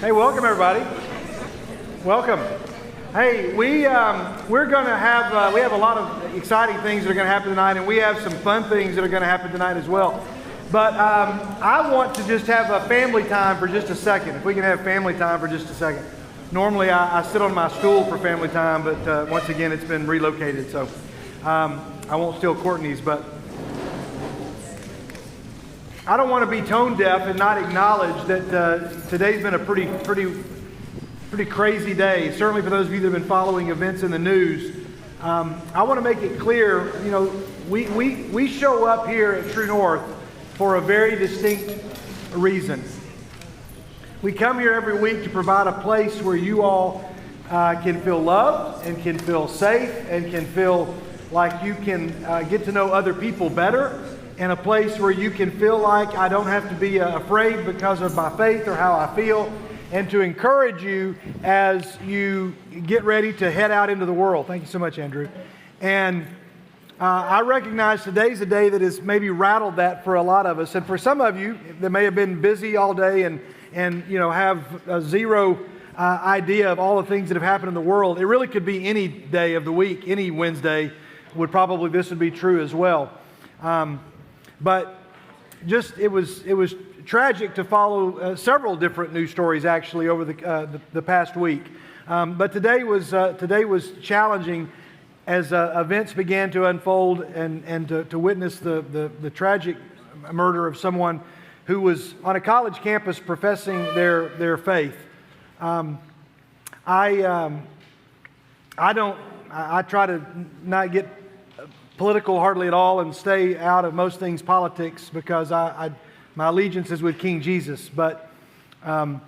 Hey, welcome everybody. Welcome. Hey, we're going to have we have a lot of exciting things that are going to happen tonight, and we have some fun things that are going to happen tonight as well. But I want to just have a family time for just a second. If we can have family time for just a second. Normally I sit on my stool for family time, but once again it's been relocated, so I won't steal Courtney's. But I don't want to be tone deaf and not acknowledge that today's been a pretty crazy day. Certainly for those of you that have been following events in the news. I want to make it clear, you know, we show up here at True North for a very distinct reason. We come here every week to provide a place where you all can feel loved and can feel safe and can feel like you can get to know other people better, and a place where you can feel like I don't have to be afraid because of my faith or how I feel, and to encourage you as you get ready to head out into the world. Thank you so much, Andrew. And I recognize today's a day that has maybe rattled that for a lot of us. And for some of you that may have been busy all day and you know have a zero idea of all the things that have happened in the world, it really could be any day of the week, any Wednesday this would be true as well. But just it was tragic to follow several different news stories actually over the past week. But today was challenging as events began to unfold and to witness the tragic murder of someone who was on a college campus professing their faith. I try to not get political hardly at all and stay out of most things politics because my allegiance is with King Jesus. But my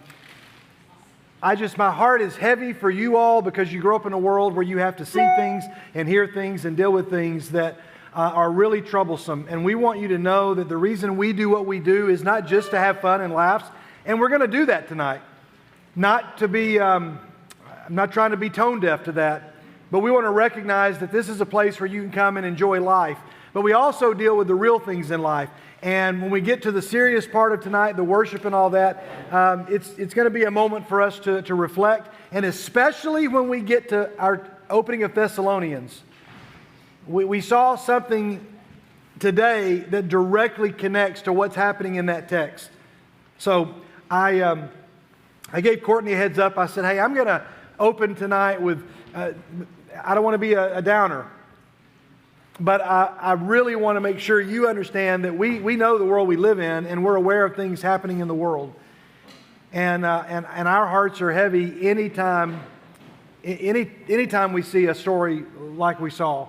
heart is heavy for you all because you grow up in a world where you have to see things and hear things and deal with things that are really troublesome. And we want you to know that the reason we do what we do is not just to have fun and laughs. And we're going to do that tonight. Not to be, I'm not trying to be tone deaf to that. But we want to recognize that this is a place where you can come and enjoy life. But we also deal with the real things in life. And when we get to the serious part of tonight, the worship and all that, it's going to be a moment for us to reflect. And especially when we get to our opening of Thessalonians. We saw something today that directly connects to what's happening in that text. So I gave Courtney a heads up. I said, hey, I'm going to open tonight with... I don't want to be a downer, but I really want to make sure you understand that we know the world we live in, and we're aware of things happening in the world, and our hearts are heavy anytime we see a story like we saw,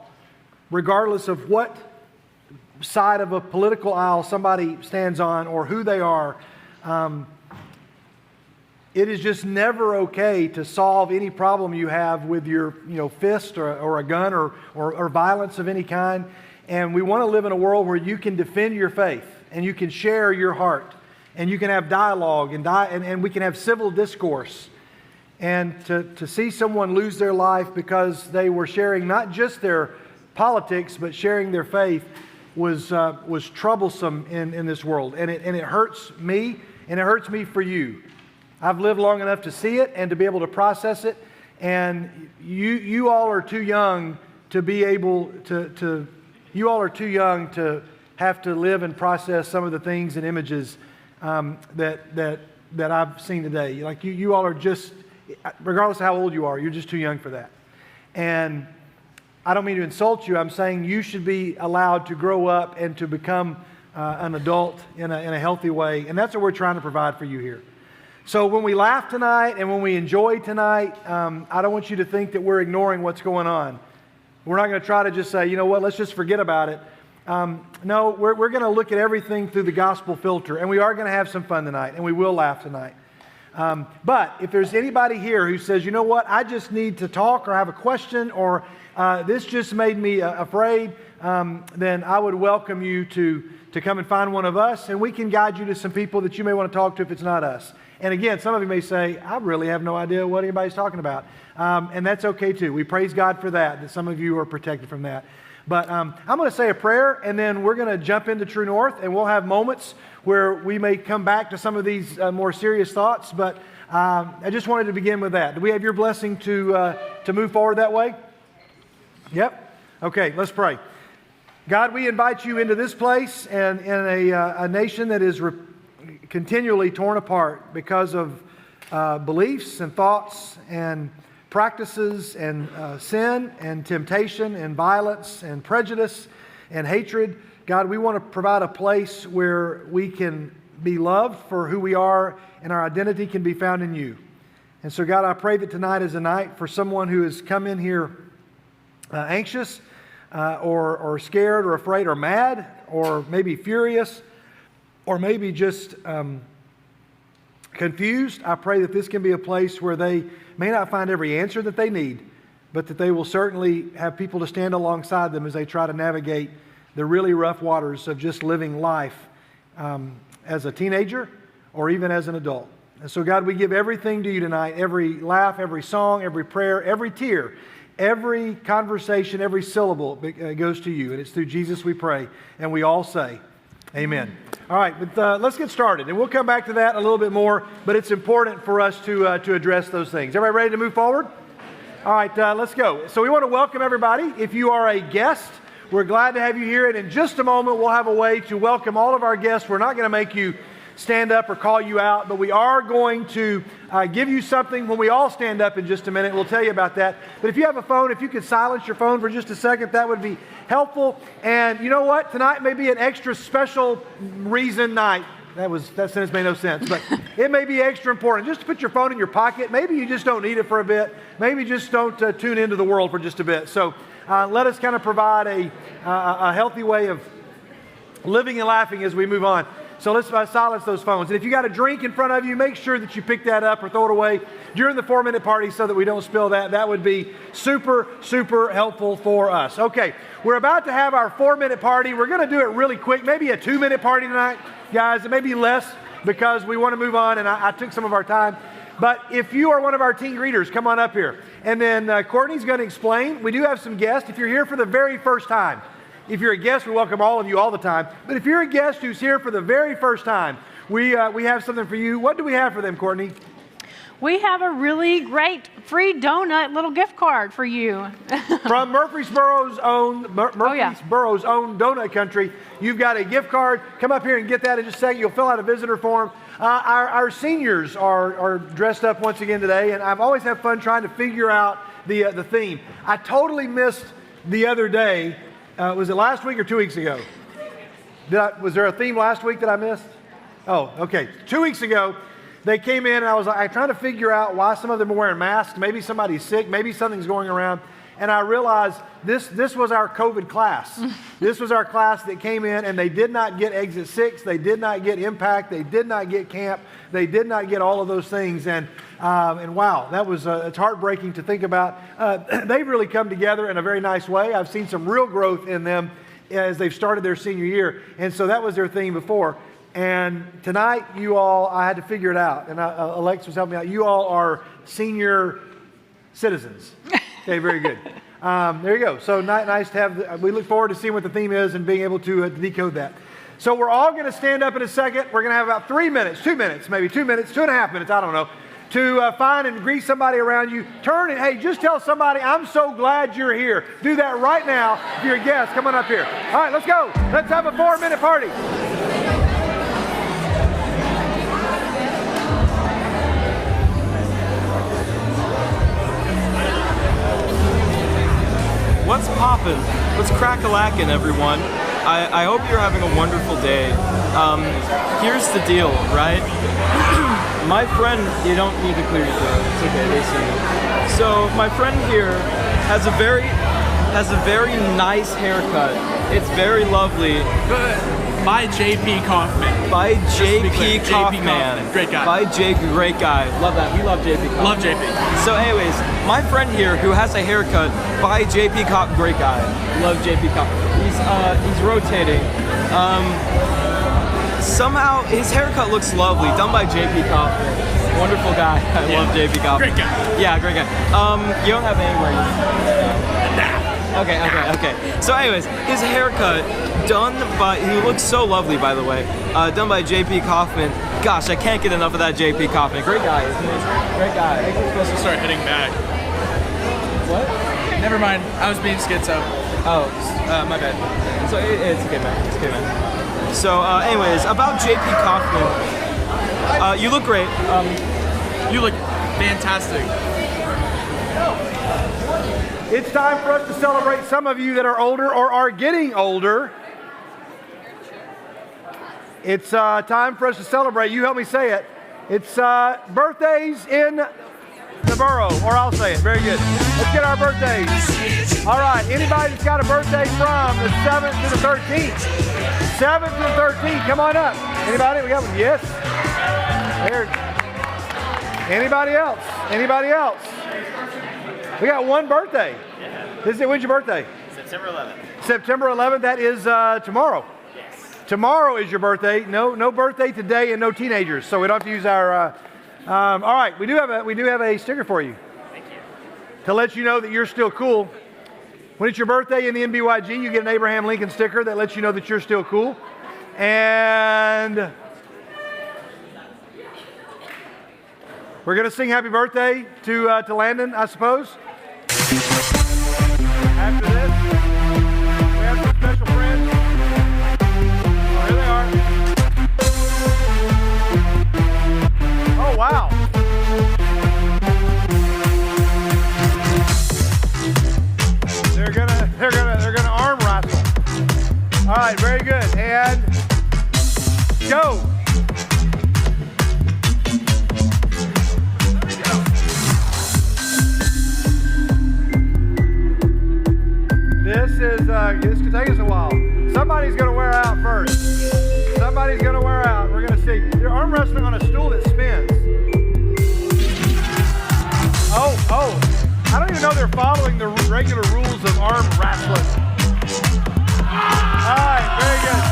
regardless of what side of a political aisle somebody stands on or who they are. It is just never okay to solve any problem you have with your fist or a gun or violence of any kind. And we want to live in a world where you can defend your faith and you can share your heart and you can have dialogue and we can have civil discourse. And to see someone lose their life because they were sharing not just their politics but sharing their faith was troublesome in this world. And it hurts me, and it hurts me for you. I've lived long enough to see it and to be able to process it, and you all are too young to be able to you all are too young to have to live and process some of the things and images that I've seen today. Like you all are just, regardless of how old you are, you're just too young for that. And I don't mean to insult you. I'm saying you should be allowed to grow up and to become an adult in a healthy way, and that's what we're trying to provide for you here. So when we laugh tonight and when we enjoy tonight, I don't want you to think that we're ignoring what's going on. We're not going to try to just say, you know what, let's just forget about it. No, we're going to look at everything through the gospel filter, and we are going to have some fun tonight, and we will laugh tonight. But if there's anybody here who says, you know what, I just need to talk or have a question or this just made me afraid, then I would welcome you to come and find one of us, and we can guide you to some people that you may want to talk to if it's not us. And again, some of you may say, I really have no idea what anybody's talking about. And that's okay too. We praise God for that some of you are protected from that. But I'm going to say a prayer, and then we're going to jump into True North, and we'll have moments where we may come back to some of these more serious thoughts. But I just wanted to begin with that. Do we have your blessing to move forward that way? Yep. Okay, let's pray. God, we invite you into this place and in a nation that is continually torn apart because of beliefs and thoughts and practices and sin and temptation and violence and prejudice and hatred. God, we want to provide a place where we can be loved for who we are and our identity can be found in you. And so, God, I pray that tonight is a night for someone who has come in here anxious or scared or afraid or mad or maybe furious or maybe just confused. I pray that this can be a place where they may not find every answer that they need, but that they will certainly have people to stand alongside them as they try to navigate the really rough waters of just living life as a teenager or even as an adult. And so, God, we give everything to you tonight, every laugh, every song, every prayer, every tear, every conversation, every syllable goes to you. And it's through Jesus we pray. And we all say, amen. All right, but let's get started. And we'll come back to that a little bit more, but it's important for us to address those things. Everybody ready to move forward? All right, let's go. So we want to welcome everybody. If you are a guest, we're glad to have you here. And in just a moment, we'll have a way to welcome all of our guests. We're not going to make you stand up or call you out, but we are going to give you something when we all stand up in just a minute. We'll tell you about that. But if you have a phone, if you could silence your phone for just a second, that would be helpful. And you know what? Tonight may be an extra special reason night. That sentence made no sense, but it may be extra important. Just to put your phone in your pocket. Maybe you just don't need it for a bit. Maybe just don't tune into the world for just a bit. So let us kind of provide a healthy way of living and laughing as we move on. So let's silence those phones. And if you got a drink in front of you, make sure that you pick that up or throw it away during the 4-minute party so that we don't spill that. That would be super, super helpful for us. Okay, we're about to have our 4-minute party. We're going to do it really quick, maybe a 2-minute party tonight, guys. It may be less because we want to move on, and I took some of our time. But if you are one of our teen greeters, come on up here. And then Courtney's going to explain. We do have some guests. If you're here for the very first time, if you're a guest, we welcome all of you all the time. But if you're a guest who's here for the very first time, we have something for you. What do we have for them, Courtney? We have a really great free donut little gift card for you. From Murfreesboro's own Donut Country, you've got a gift card. Come up here and get that in just a second. You'll fill out a visitor form. Our seniors are dressed up once again today, and I've always had fun trying to figure out the theme. I totally missed the other day. Was it last week or 2 weeks ago? Was there a theme last week that I missed? Oh, okay. 2 weeks ago, they came in and I was trying to figure out why some of them were wearing masks. Maybe somebody's sick. Maybe something's going around. And I realized this was our COVID class. This was our class that came in and they did not get Exit 6. They did not get Impact. They did not get Camp. They did not get all of those things. And wow, that was it's heartbreaking to think about. They've really come together in a very nice way. I've seen some real growth in them as they've started their senior year. And so that was their theme before. And tonight, you all, I had to figure it out. And Alex was helping me out. You all are senior citizens. Okay, very good. There you go. So nice to have. We look forward to seeing what the theme is and being able to decode that. So we're all going to stand up in a second. We're going to have about 3 minutes, 2 minutes, maybe 2 minutes, 2.5 minutes, I don't know, to find and greet somebody around you. Turn and, hey, just tell somebody, I'm so glad you're here. Do that right now. If you're a guest, come on up here. All right, let's go. Let's have a 4-minute party. What's poppin'? What's crack-a-lackin', everyone? I hope you're having a wonderful day. Here's the deal, right? My friend, you don't need to clear your throat. It's okay, they see you. So my friend here has a very nice haircut. It's very lovely. By J.P. Kaufman. By J.P. Kaufman. Great guy. By J.P. Great guy. Love that. We love J.P. Kaufman. Love J.P. So anyways, my friend here who has a haircut by J.P. Kaufman. Great guy. Love J.P. Kaufman. He's rotating. Somehow his haircut looks lovely. Done by J.P. Kaufman. Wonderful guy. I love J.P. Kaufman. Great guy. Yeah, great guy. You don't have anywhere. Nah. Okay. So anyways, his haircut, he looks so lovely, by the way, done by JP Kaufman. Gosh, I can't get enough of that JP Kaufman. Great guy, isn't he? Great guy. I think we're supposed to start heading back. What? Never mind. I was being schizo. Oh, my bad. So it's okay, man. It's okay, man. So anyways, about JP Kaufman, you look great. You look fantastic. It's time for us to celebrate some of you that are older or are getting older. It's time for us to celebrate. You help me say it. It's birthdays in the borough, or I'll say it. Very good. Let's get our birthdays. All right. Anybody that's got a birthday from the 7th to the 13th? 7th to the 13th. Come on up. Anybody? We got one. Yes. There. Anybody else? Anybody else? We got one birthday. When's your birthday? September 11th. September 11th. That is tomorrow. Yes. Tomorrow is your birthday. No birthday today, and no teenagers. So we don't have to use our. All right, we do have a sticker for you. Thank you. To let you know that you're still cool. When it's your birthday in the NBYG, you get an Abraham Lincoln sticker that lets you know that you're still cool. And we're gonna sing happy birthday to Landon, I suppose. After this, we have some special friends. Oh, here they are. Oh, wow. They're gonna arm wrestle. All right, very good. And go. This could take us a while. Somebody's going to wear out first. Somebody's going to wear out. We're going to see. They're arm wrestling on a stool that spins. Oh. I don't even know they're following the regular rules of arm wrestling. All right, very good.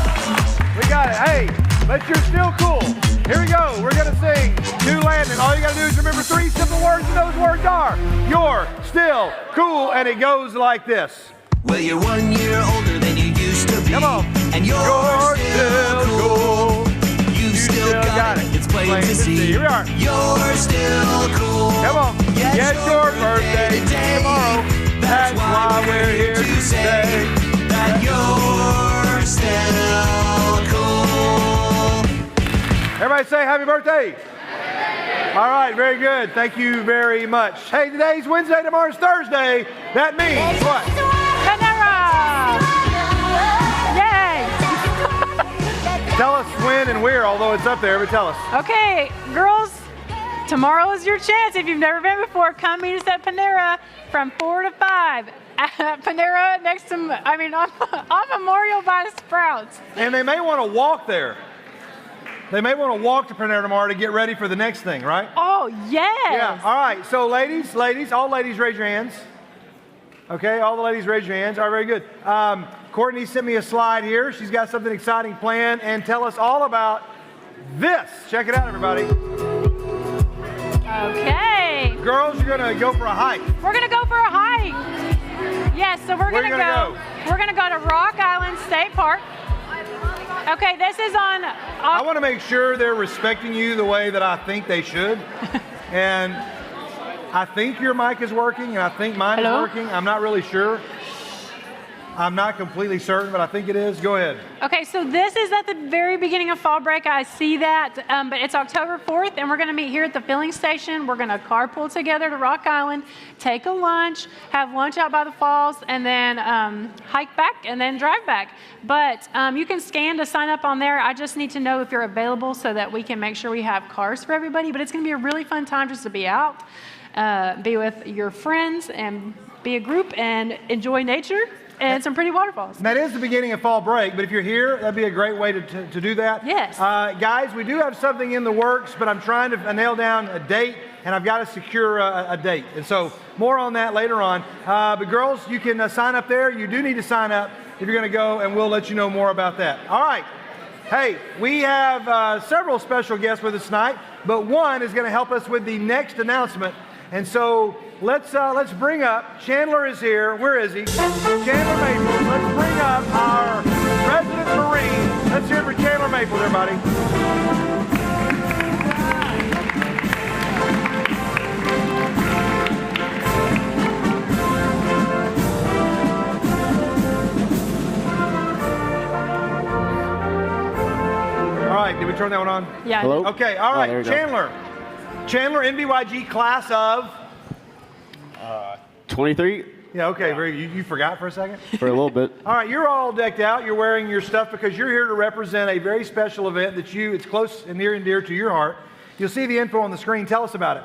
We got it. Hey, but you're still cool. Here we go. We're going to sing to Landon. All you got to do is remember 3 simple words, and those words are, you're still cool, and it goes like this. Well, you're 1 year older than you used to be. Come on. And you're still cool. You still got it. It's plain to see. Here we are. You're still cool. Come on. Get your birthday today. tomorrow. That's why we're here to say that you're still cool. Everybody say happy birthday. All right, very good. Thank you very much. Hey, today's Wednesday, tomorrow's Thursday. That means what? Panera! Yay! Tell us when and where, although it's up there, but tell us. Okay, girls, tomorrow is your chance. If you've never been before, come meet us at Panera from 4 to 5. At Panera next to, on Memorial by Sprouts. And they may want to walk there. They may want to walk to Panera tomorrow to get ready for the next thing, right? Oh, yes. Yeah, all right. So ladies, all ladies raise your hands. Okay, all the ladies raise your hands. All right, very good. Courtney sent me a slide here. She's got something exciting planned, and tell us all about this. Check it out, everybody. Okay. Girls, you're going to go for a hike. We're going to go for a hike. Yes, so we're going to go. We're going to go to Rock Island State Park. Okay, this is on... I want to make sure they're respecting you the way that I think they should. And I think your mic is working, and I think mine is working. I'm not really sure. I'm not completely certain, but I think it is. Go ahead. Okay, so this is at the very beginning of fall break. I see that, but it's October 4th, and we're going to meet here at the filling station. We're going to carpool together to Rock Island, take a lunch, have lunch out by the falls, and then hike back and then drive back. But you can scan to sign up on there. I just need to know if you're available so that we can make sure we have cars for everybody. But it's going to be a really fun time just to be out, be with your friends, and be a group and enjoy nature. And some pretty waterfalls. And that is the beginning of fall break, but if you're here, that'd be a great way to do that. Yes. Guys, we do have something in the works, but I'm trying to nail down a date, and I've got to secure a date. And so more on that later on. But girls, you can sign up there. You do need to sign up if you're going to go, and we'll let you know more about that. All right. Hey, we have several special guests with us tonight, but one is going to help us with the next announcement. And so let's bring up, Chandler is here. Where is he? Chandler Maple. Let's bring up our resident Marine. Let's hear it for Chandler Maple, everybody. All right, did we turn that one on? Yeah. Hello? Okay, all right, there we go. Chandler, nbyg class of? 23 Yeah, okay, very good. You forgot for a second? for a little bit. All right, you're all decked out. You're wearing your stuff because you're here to represent a very special event that it's close and near and dear to your heart. You'll see the info on the screen. Tell us about it.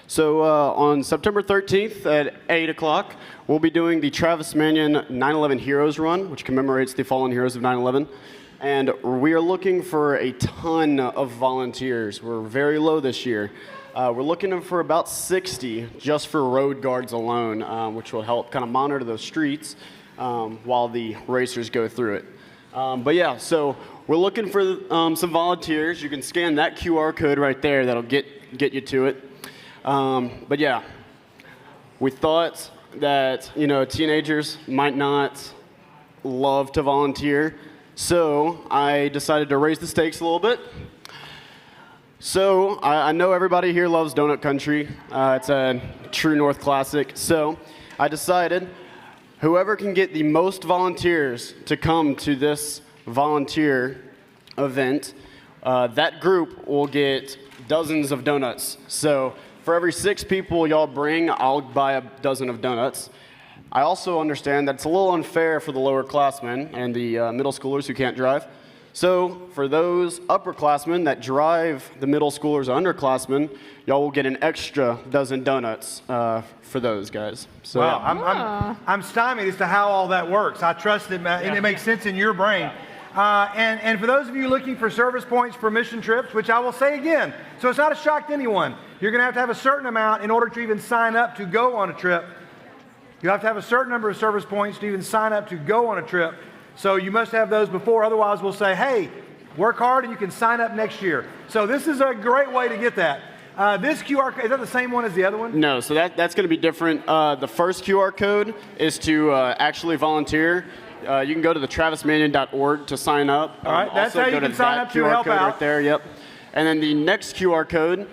So on September 13th at 8 o'clock, we'll be doing the Travis Manion 9/11 Heroes Run, which commemorates the fallen heroes of 9/11. And we are looking for a ton of volunteers. We're very low this year. We're looking for about 60 just for road guards alone, which will help kind of monitor those streets while the racers go through it. But yeah, so we're looking for some volunteers. You can scan that QR code right there. That'll get you to it. But yeah, we thought that teenagers might not love to volunteer, so I decided to raise the stakes a little bit. So I know everybody here loves Donut Country. It's a true North classic. So I decided whoever can get the most volunteers to come to this volunteer event, that group will get dozens of donuts. So for every 6 people y'all bring, I'll buy a dozen of donuts. I also understand that it's a little unfair for the lower classmen and the middle schoolers who can't drive. So for those upperclassmen that drive the middle schoolers or underclassmen, y'all will get an extra dozen donuts for those guys. So, Wow, yeah. I'm stymied as to how all that works. I trust it, and it makes sense in your brain. And for those of you looking for service points for mission trips, which I will say again, so it's not a shock to anyone, you're going to have a certain amount in order to even sign up to go on a trip. You have to have a certain number of service points to even sign up to go on a trip. So you must have those before, otherwise we'll say, hey, work hard and you can sign up next year. So this is a great way to get that. This QR code, is that the same one as the other one? No, so that's going to be different. The first QR code is to actually volunteer. You can go to the travismanion.org to sign up. All right, that's also how go you can sign that up to QR help code out. Right there, yep. And then the next QR code,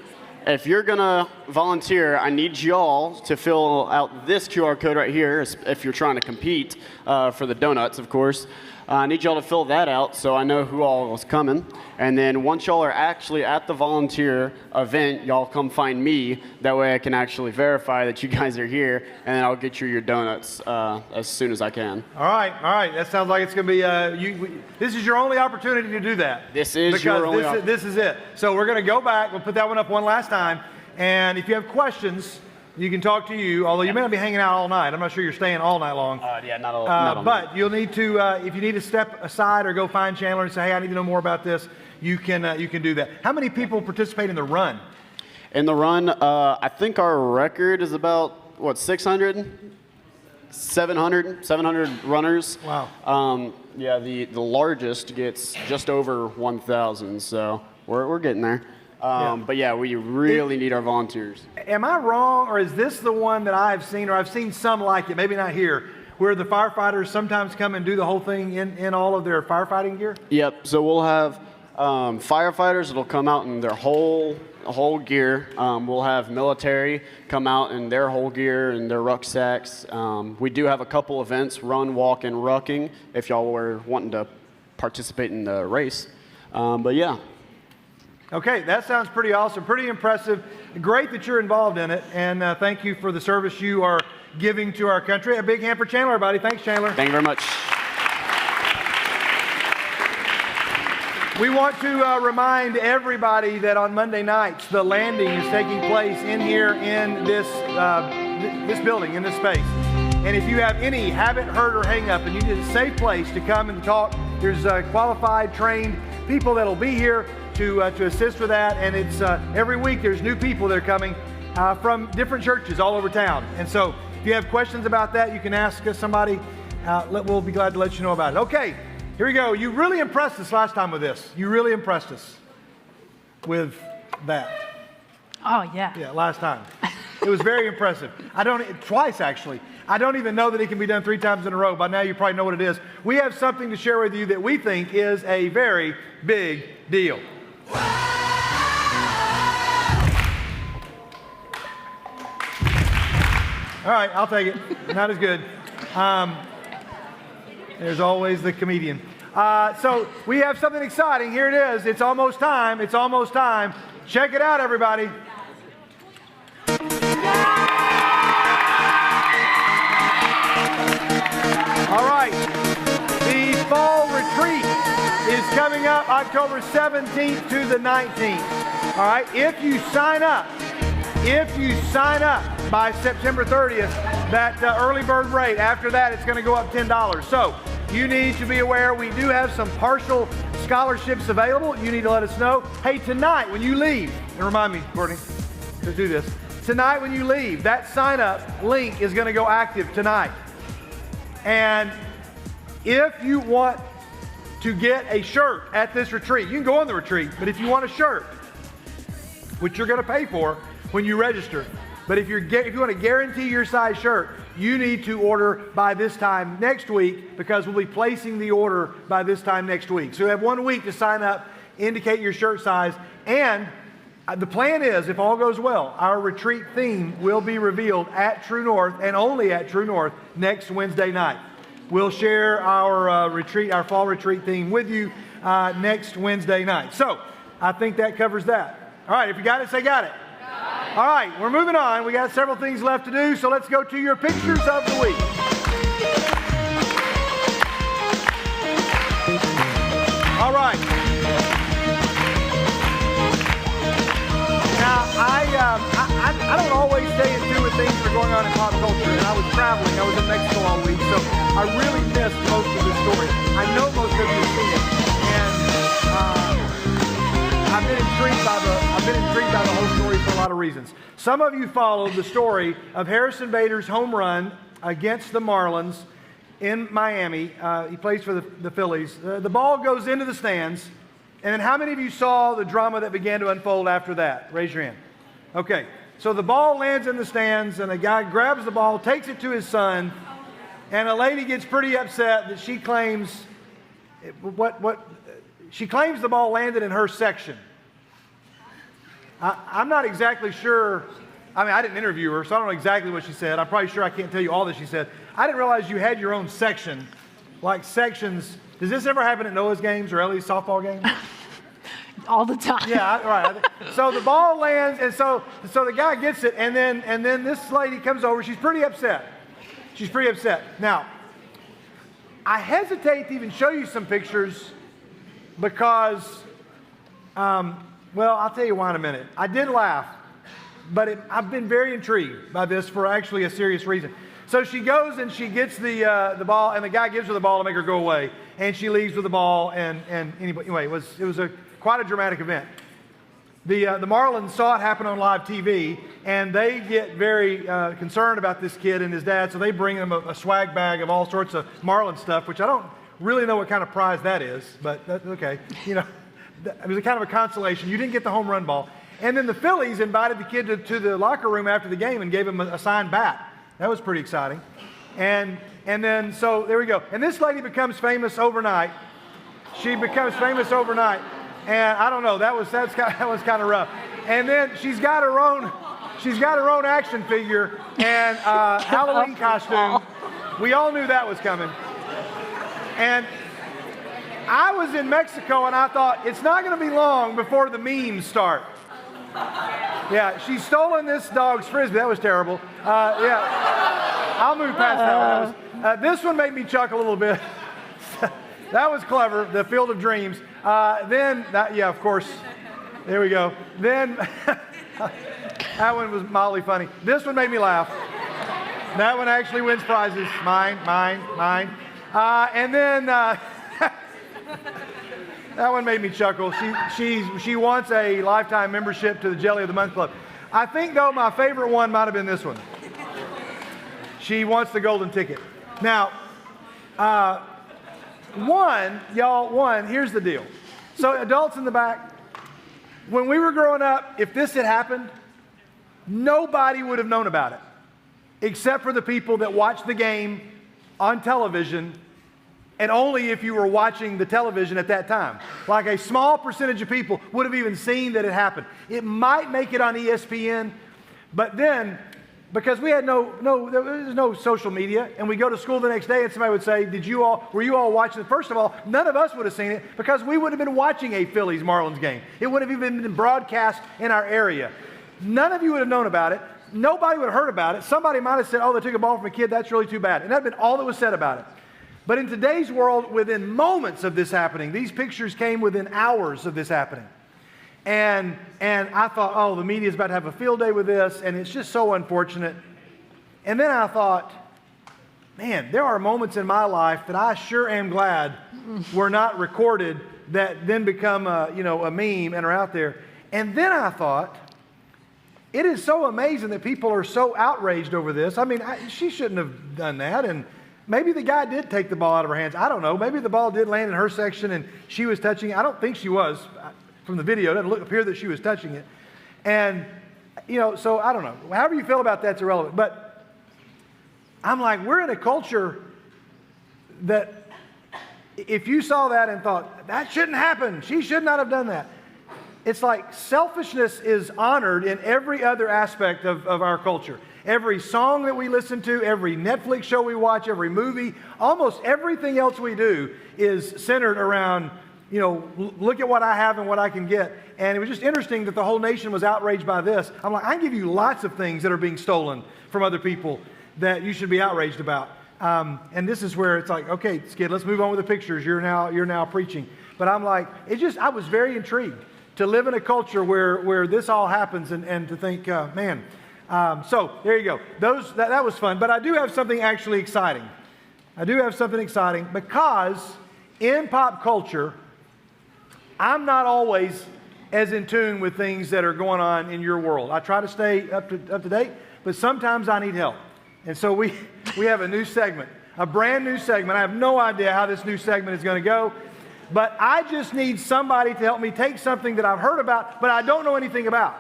if you're going to volunteer, I need y'all to fill out this QR code right here if you're trying to compete for the donuts, of course. I need y'all to fill that out so I know who all is coming. And then once y'all are actually at the volunteer event, y'all come find me. That way I can actually verify that you guys are here, and then I'll get you your donuts as soon as I can. All right. That sounds like it's going to be, this is your only opportunity to do that. This is your only opportunity. This is it. So we're going to go back. We'll put that one up one last time. And if you have questions, you can talk to you, although you may not be hanging out all night. I'm not sure you're staying all night long. Yeah, not all but you'll need to, if you need to step aside or go find Chandler and say, hey, I need to know more about this, you can do that. How many people participate in the run? In the run, I think our record is about, 600? 700 runners. Wow. Yeah, the largest gets just over 1,000, so we're getting there. But yeah, we really need our volunteers. Am I wrong, or is this the one that I've seen, or I've seen some like it, maybe not here, where the firefighters sometimes come and do the whole thing in all of their firefighting gear? Yep, so we'll have firefighters that'll come out in their whole gear. We'll have military come out in their whole gear and their rucksacks. We do have a couple events, run, walk, and rucking, if y'all were wanting to participate in the race. But yeah. Okay, that sounds pretty awesome, pretty impressive. Great that you're involved in it, and thank you for the service you are giving to our country. A big hand for Chandler, everybody. Thanks, Chandler. Thank you very much. We want to remind everybody that on Monday nights, the landing is taking place in here in this building, in this space. And if you have any habit, hurt, or hang up and you need a safe place to come and talk, there's qualified, trained people that'll be here to assist with that. And it's every week there's new people that are coming from different churches all over town. And so if you have questions about that, you can ask somebody. We'll be glad to let you know about it. Okay, here we go. You really impressed us last time with this. You really impressed us with that. Oh, yeah. Yeah, last time. It was very impressive. Twice actually. I don't even know that it can be done 3 times in a row. By now you probably know what it is. We have something to share with you that we think is a very big deal. All right, I'll take it. Not as good. There's always the comedian. So we have something exciting. Here it is. It's almost time. It's almost time. Check it out, everybody. All right. The fall retreat is coming up October 17th to the 19th. All right. If you sign up by September 30th, that early bird rate, after that, it's going to go up $10. So you need to be aware we do have some partial scholarships available. You need to let us know. Hey, tonight when you leave, and remind me, Courtney, to do this. Tonight when you leave, that sign up link is going to go active tonight. And if you want to get a shirt at this retreat, you can go on the retreat, but if you want a shirt, which you're going to pay for when you register, but if you want to guarantee your size shirt, you need to order by this time next week, because we'll be placing the order by this time next week. So you have 1 week to sign up, indicate your shirt size, and the plan is, if all goes well, our retreat theme will be revealed at True North, and only at True North, next Wednesday night. We'll share our fall retreat theme with you next Wednesday night. So I think that covers that. All right, if you got it, say got it. All right, we're moving on. We got several things left to do, so let's go to your pictures of the week. All right. Now, I don't always stay in tune with things that are going on in pop culture, and I was traveling. I was in Mexico all week, so I really missed most of this story. I know most of you have seen it, and I've been intrigued by the whole story for a lot of reasons. Some of you followed the story of Harrison Bader's home run against the Marlins in Miami. He plays for the Phillies. The ball goes into the stands. And then how many of you saw the drama that began to unfold after that? Raise your hand. Okay. So the ball lands in the stands, and a guy grabs the ball, takes it to his son, and a lady gets pretty upset that she claims she claims the ball landed in her section. I'm not exactly sure. I mean, I didn't interview her, so I don't know exactly what she said. I'm probably sure I can't tell you all that she said. I didn't realize you had your own section, like sections. Does this ever happen at Noah's games or Ellie's softball games? All the time. Yeah, right. So the ball lands, and so the guy gets it, and then this lady comes over. She's pretty upset. Now, I hesitate to even show you some pictures because, well, I'll tell you why in a minute. I did laugh, but I've been very intrigued by this for actually a serious reason. So she goes and she gets the ball, and the guy gives her the ball to make her go away, and she leaves with the ball. And anyway, it was quite a dramatic event. The Marlins saw it happen on live TV, and they get very concerned about this kid and his dad. So they bring him a swag bag of all sorts of Marlins stuff, which I don't really know what kind of prize that is, but that's okay. You know, it was a kind of a consolation. You didn't get the home run ball. And then the Phillies invited the kid to the locker room after the game and gave him a signed bat. That was pretty exciting. And then, so there we go. And this lady becomes famous overnight. She becomes famous overnight. And I don't know, that was kind of rough. And then she's got her own action figure and Halloween costume. We all knew that was coming. And I was in Mexico, and I thought, it's not going to be long before the memes start. Yeah, she's stolen this dog's Frisbee. That was terrible. Yeah, I'll move past that one. This one made me chuckle a little bit. That was clever, the Field of Dreams. Yeah, of course, there we go. Then, that one was mildly funny. This one made me laugh. That one actually wins prizes. Mine. And then, that one made me chuckle. She wants a lifetime membership to the Jelly of the Month Club. I think, though, my favorite one might have been this one. She wants the golden ticket. Now, here's the deal. So adults in the back, when we were growing up, if this had happened, nobody would have known about it, except for the people that watched the game on television, and only if you were watching the television at that time. Like a small percentage of people would have even seen that it happened. It might make it on ESPN, but then, because we had there was no social media, and we go to school the next day and somebody would say, were you all watching it? First of all, none of us would have seen it because we would have been watching a Phillies-Marlins game. It would have even been broadcast in our area. None of you would have known about it. Nobody would have heard about it. Somebody might have said, oh, they took a ball from a kid, that's really too bad. And that would have been all that was said about it. But in today's world, within moments of this happening, these pictures came within hours of this happening. And I thought, oh, the media's about to have a field day with this, and it's just so unfortunate. And then I thought, man, there are moments in my life that I sure am glad were not recorded that then become a meme and are out there. And then I thought, it is so amazing that people are so outraged over this. I mean, she shouldn't have done that, and maybe the guy did take the ball out of her hands. I don't know. Maybe the ball did land in her section and she was touching it. I don't think she was. From the video, it doesn't appear that she was touching it. And, so I don't know. However you feel about that's irrelevant. But I'm like, we're in a culture that if you saw that and thought, that shouldn't happen, she should not have done that. It's like selfishness is honored in every other aspect of our culture. Every song that we listen to, every Netflix show we watch, every movie, almost everything else we do is centered around, look at what I have and what I can get. And it was just interesting that the whole nation was outraged by this. I'm like, I can give you lots of things that are being stolen from other people that you should be outraged about. And this is where it's like, okay, Skid, let's move on with the pictures. You're now preaching. But I'm like, I was very intrigued to live in a culture where this all happens and to think, man. So there you go. That was fun. But I do have something actually exciting. Because in pop culture, I'm not always as in tune with things that are going on in your world. I try to stay up to date, but sometimes I need help. And so we have a new segment, a brand new segment. I have no idea how this new segment is going to go, but I just need somebody to help me take something that I've heard about, but I don't know anything about.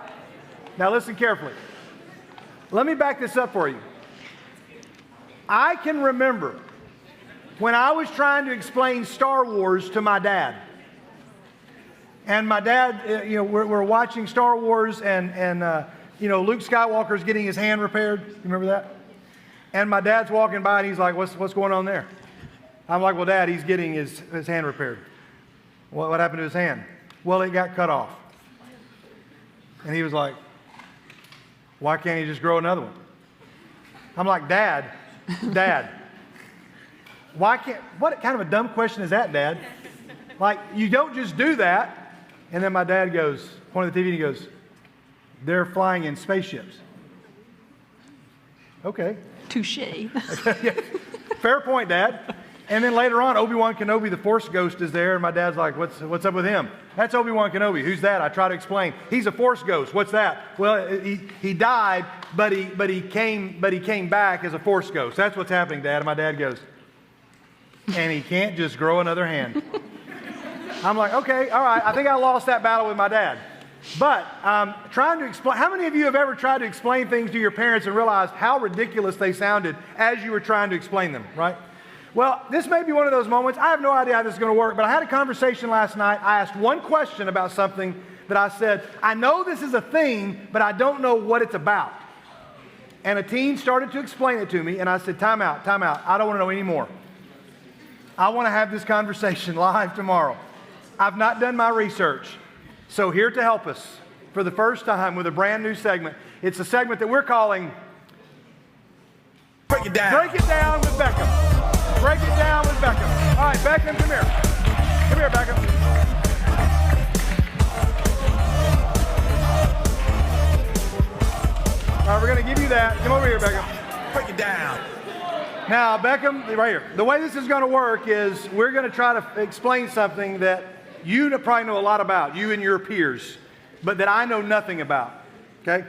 Now listen carefully. Let me back this up for you. I can remember when I was trying to explain Star Wars to my dad. And my dad, we're watching Star Wars and Luke Skywalker's getting his hand repaired. You remember that? And my dad's walking by and he's like, what's going on there? I'm like, well, Dad, he's getting his hand repaired. What happened to his hand? Well, it got cut off. And he was like, why can't he just grow another one? I'm like, Dad, what kind of a dumb question is that, Dad? Like, you don't just do that. And then my dad goes, pointing at the TV, and he goes, they're flying in spaceships. Okay. Touche. Fair point, Dad. And then later on, Obi-Wan Kenobi, the Force ghost, is there, and my dad's like, what's up with him? That's Obi-Wan Kenobi. Who's that? I try to explain. He's a Force ghost. What's that? Well, he died, but he came back as a Force ghost. That's what's happening, Dad. And my dad goes, and he can't just grow another hand. I'm like, okay, all right. I think I lost that battle with my dad. But trying to explain, how many of you have ever tried to explain things to your parents and realized how ridiculous they sounded as you were trying to explain them, right? Well, this may be one of those moments. I have no idea how this is going to work, but I had a conversation last night. I asked one question about something that I said, I know this is a thing, but I don't know what it's about. And a teen started to explain it to me, and I said, time out. I don't want to know any more. I want to have this conversation live tomorrow. I've not done my research. So here to help us for the first time with a brand new segment. It's a segment that we're calling Break It Down. Break It Down with Beckham. Break It Down with Beckham. All right, Beckham, come here. Come here, Beckham. All right, we're going to give you that. Come over here, Beckham. Break it down. Now, Beckham, right here. The way this is going to work is we're going to try to explain something that you probably know a lot about, you and your peers, but that I know nothing about, okay?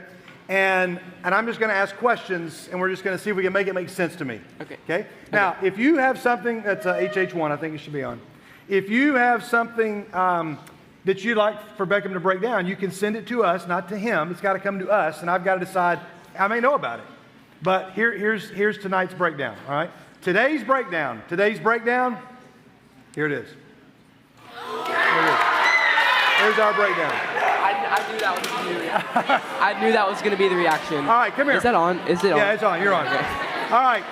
And I'm just going to ask questions, and we're just going to see if we can make it make sense to me. Okay? Now, if you have something that's HH1, I think it should be on. If you have something that that you'd like for Beckham to break down, you can send it to us, not to him. It's got to come to us, and I've got to decide. I may know about it, but here's tonight's breakdown. All right, today's breakdown. Here it is. Here's our breakdown. I knew that was going to be the reaction. I knew that was going to be the reaction. All right, come here. Is that on? Is it on? Yeah, it's on. You're on. Okay. All right.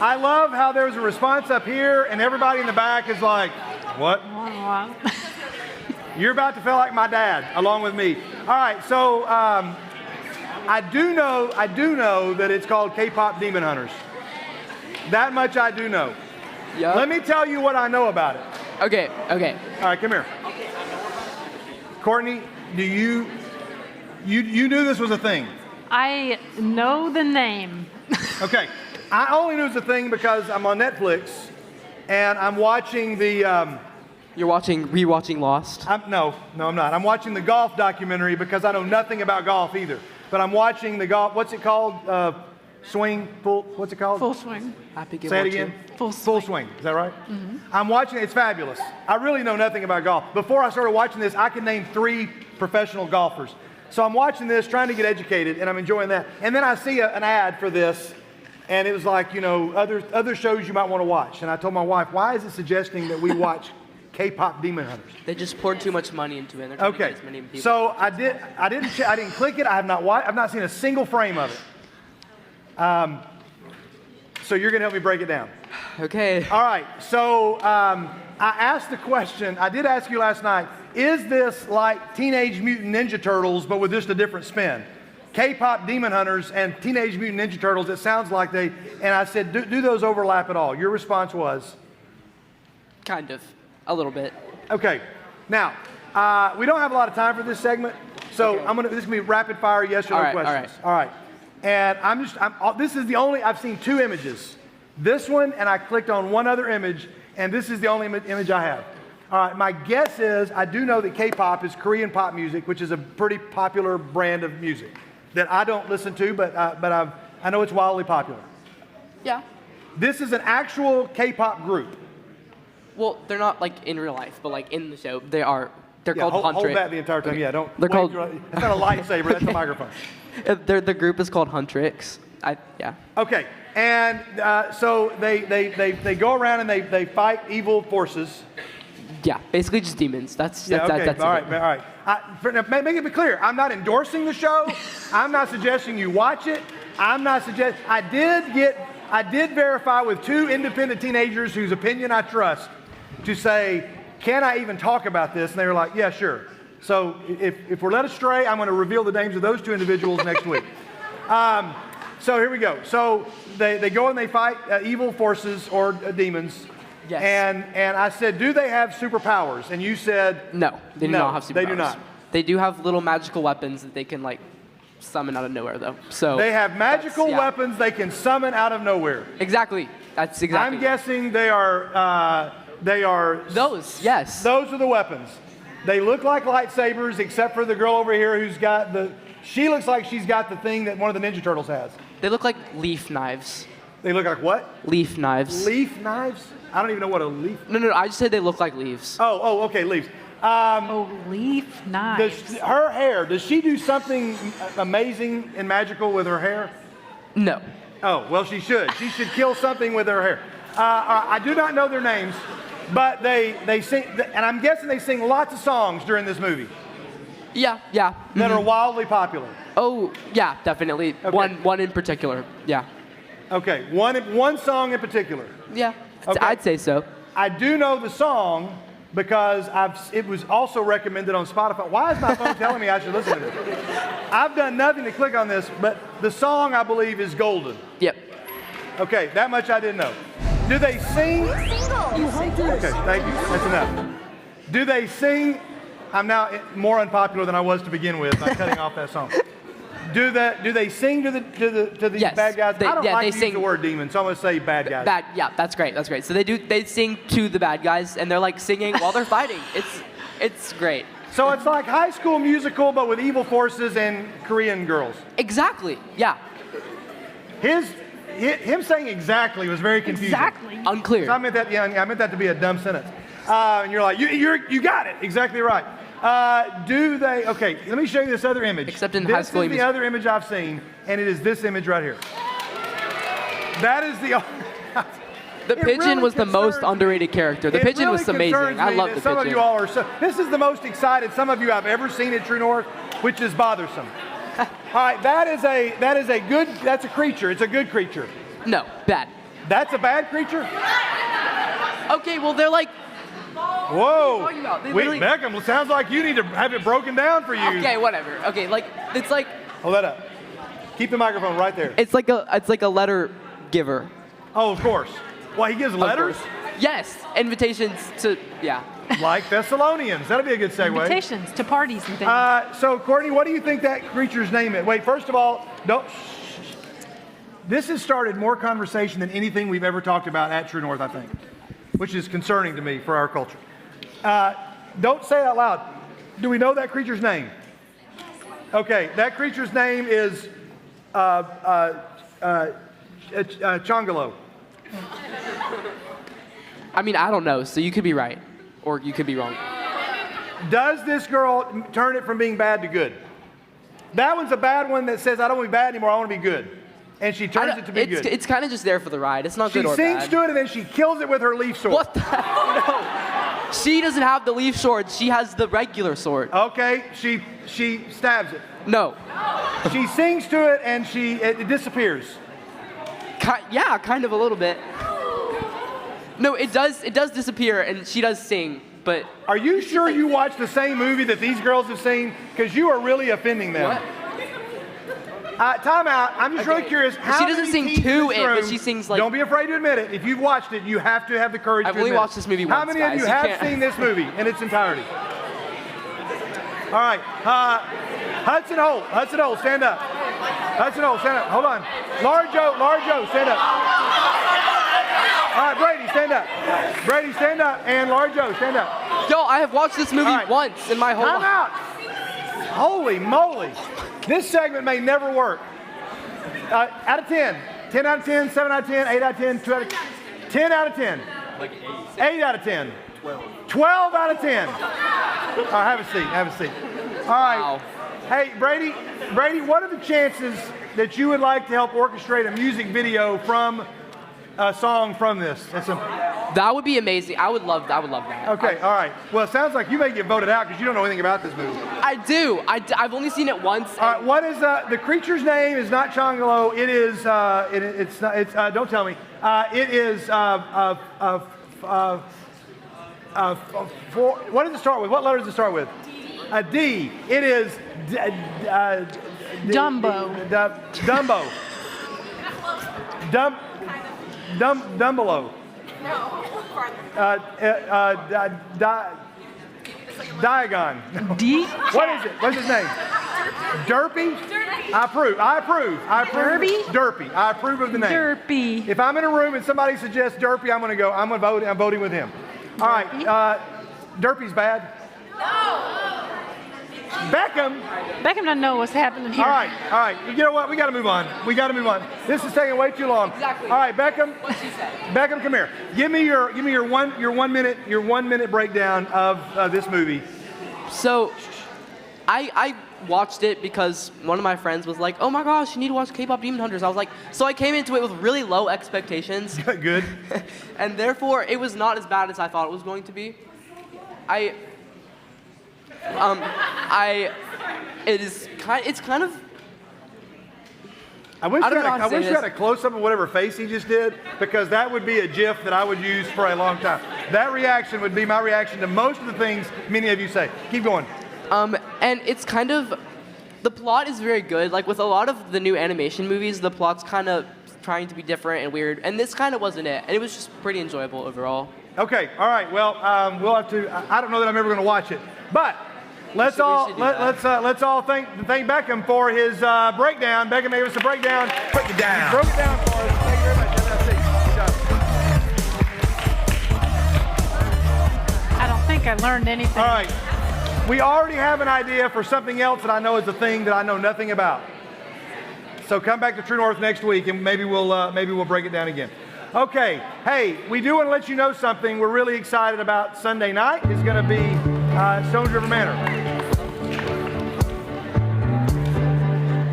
I love how there's a response up here, and everybody in the back is like, what? You're about to feel like my dad, along with me. All right, so I do know that it's called K-pop Demon Hunters. That much I do know. Yeah. Let me tell you what I know about it. Okay. All right, come here. Courtney, do you knew this was a thing? I know the name. Okay. I only knew it was a thing because I'm on Netflix and I'm watching the. You're rewatching Lost? No, I'm not. I'm watching the golf documentary because I know nothing about golf either. But I'm watching the golf. What's it called? What's it called? Full swing. Say it again. Full swing. Is that right? Mm-hmm. I'm watching it. It's fabulous. I really know nothing about golf. Before I started watching this, I could name 3 professional golfers. So I'm watching this, trying to get educated, and I'm enjoying that. And then I see an ad for this, and it was like, other shows you might want to watch. And I told my wife, why is it suggesting that we watch K-pop Demon Hunters? They just poured too much money into it. They're trying to get as many people. So I didn't click it. I've not seen a single frame of it. So you're gonna help me break it down. Okay. All right. So I asked the question. I did ask you last night. Is this like Teenage Mutant Ninja Turtles, but with just a different spin? K-pop Demon Hunters and Teenage Mutant Ninja Turtles. It sounds like they. And I said, do those overlap at all? Your response was? Kind of. A little bit. Okay. Now, we don't have a lot of time for this segment, so Okay. this is gonna be rapid fire yes or no questions. All right. And this is the only, I've seen 2 images. This one, and I clicked on one other image, and this is the only image I have. All right, my guess is, I do know that K-pop is Korean pop music, which is a pretty popular brand of music that I don't listen to, but I know it's wildly popular. Yeah. This is an actual K-pop group. Well, they're not like in real life, but like in the show, they are. They're called hold Huntrick. that the entire time. Yeah, don't. They're called. That's not a lightsaber. That's a microphone. The group is called Huntricks. Yeah. Okay, and so they go around and they fight evil forces. Yeah, basically just demons. That's Okay, that's all right. Make it clear. I'm not endorsing the show. I'm not suggesting you watch it. I did verify with 2 independent teenagers whose opinion I trust to say, can I even talk about this? And they were like, yeah, sure. So if we're led astray, I'm going to reveal the names of those 2 individuals next week. So here we go. So they go and they fight evil forces or demons. Yes. And I said, do they have superpowers? And you said, no, they do not have superpowers. They do not. They do have little magical weapons that they can like summon out of nowhere, though. So they have magical weapons they can summon out of nowhere. Exactly. That's exactly. I'm guessing they are those. Yes. Those are the weapons. They look like lightsabers, except for the girl over here who's got she looks like she's got the thing that one of the Ninja Turtles has. They look like leaf knives. They look like what? Leaf knives. Leaf knives? I don't even know what a leaf. No. I just said they look like leaves. Oh, okay, leaves. Leaf knives. Her hair, does she do something amazing and magical with her hair? No. Oh, well, she should. She should kill something with her hair. I do not know their names, but they sing, and I'm guessing they sing lots of songs during this movie. Yeah. That are wildly popular. Oh, yeah, definitely. Okay. One in particular. Yeah. Okay, one song in particular. Yeah. Okay. I'd say so. I do know the song because it was also recommended on Spotify. Why is my phone telling me I should listen to this? I've done nothing to click on this, but the song, I believe, is Golden. Yep. Okay, that much I didn't know. Do they sing? Okay, thank you. That's enough. Do they sing? I'm now more unpopular than I was to begin with by cutting off that song. Do they sing to the Yes, bad guys? I don't like to sing, use the word demon, so I'm going to say bad guys. Yeah, that's great. So they sing to the bad guys, and they're like singing while they're fighting. It's great. So it's like High School Musical, but with evil forces and Korean girls. Exactly. Yeah. Him saying exactly was very confusing. Exactly. Unclear. So I meant that to be a dumb sentence. And you're like, you got it. Exactly right. Do they? Okay, let me show you this other image. Except in this High School is the Musical. other image I've seen, and it is this image right here. That is the. The It pigeon really was the most concerns me. underrated character. The It pigeon really was amazing. concerns I me love that the some pigeon. of you all are so. This is the most excited some of you I've ever seen at True North, which is bothersome. All right, that's a creature. It's a good creature. No, bad. That's a bad creature? Okay, well they're like. Whoa. talking about? They Wait, literally- Beckham, sounds like you need to have it broken down for you. Okay, whatever. Okay, like it's like Hold that up. Keep the microphone right there. it's like a letter giver. Oh, of course. Well, he gives of letters? course. Yes, invitations to yeah. Like Thessalonians. That'll be a good segue. Invitations to parties and things. So, Courtney, what do you think that creature's name is? Wait, first of all, don't. This has started more conversation than anything we've ever talked about at True North, I think, which is concerning to me for our culture. Don't say it out loud. Do we know that creature's name? Okay, that creature's name is Chongolo. I mean, I don't know, so you could be right, or you could be wrong. Does this girl turn it from being bad to good? That one's a bad one that says, I don't want to be bad anymore, I want to be good. And she turns it to be good. It's kind of just there for the ride. It's not She good or sings bad. to it and then she kills it with her leaf sword. What the No. She doesn't have the leaf sword. She has the regular sword. Okay, she stabs it. No. She sings to it and it disappears. Yeah, kind of a little bit. No, it does disappear and she does sing, but Are you sure you watched the same movie that these girls have seen? Because you are really offending them. what? Time out. I'm just really Okay. curious. How She doesn't many sing teens in to this it, but room- she sings like- Don't be afraid to admit it. If you've watched it, you have to have the courage I've to only admit watched it. this movie How once, many of guys. you You have can't- seen this movie in its entirety? All right. Hudson Holt, stand up. Hudson Holt, stand up. Hold on. Laura Joe, stand up. All right, Brady, stand up. Brady, stand up. And Laura Joe, stand up. Yo, I have watched this movie All right. once in my whole Time life. out. Holy moly. This segment may never work. Out of 10. 10 out of 10, 7 out of 10, 8 out of 10, 2 out of 10. 10 out of 10. Like 8 out of 10. 12 out of 10. All right, have a seat. All right. Wow. Hey, Brady, what are the chances that you would like to help orchestrate a music video from a song from this? That would be amazing. I would love that. Okay, all right. Well, it sounds like you may get voted out because you don't know anything about this movie. I do. I've only seen it once. All right, what is the creature's name? Is not Chongolo. It is. It's not. It's. Don't tell me. It is. What does it start with? What letter does it start with? A D. It is. Dumbo. Dumbo. Dumbolo. Diagon. D. What is it? What's his name? Derpy? I approve. Derpy? Derpy. I approve of the name. Derpy. If I'm in a room and somebody suggests Derpy, I'm going to go. I'm going to vote. I'm voting with him. All right. Derpy's bad. No. Beckham. Beckham doesn't know what's happening here. All right. You know what? We got to move on. This is taking way too long. Exactly. All right, Beckham. What she said. Beckham, come here. Give me your 1 minute breakdown of this movie. So, I watched it because one of my friends was like, "Oh my gosh, you need to watch K-pop Demon Hunters." I was like, so I came into it with really low expectations, Good. and therefore it was not as bad as I thought it was going to be. It's kind of. I wish I don't know how to I say wish you this. had a close-up of whatever face he just did, because that would be a GIF that I would use for a long time. That reaction would be my reaction to most of the things many of you say. Keep going. And it's kind of, the plot is very good. Like with a lot of the new animation movies, the plot's kind of trying to be different and weird, and this kind of wasn't it. And it was just pretty enjoyable overall. Okay. All right. Well, we'll have to. I don't know that I'm ever going to watch it, but let's should all do that. let's all thank Beckham for his breakdown. Beckham gave us a breakdown. Break it down. He broke it down for us. Thank you very much. Good job. I don't think I learned anything. All right. We already have an idea for something else that I know is a thing that I know nothing about. So come back to True North next week and maybe we'll break it down again. Okay, hey, we do want to let you know something. We're really excited about Sunday night. It's going to be Stones River Manor.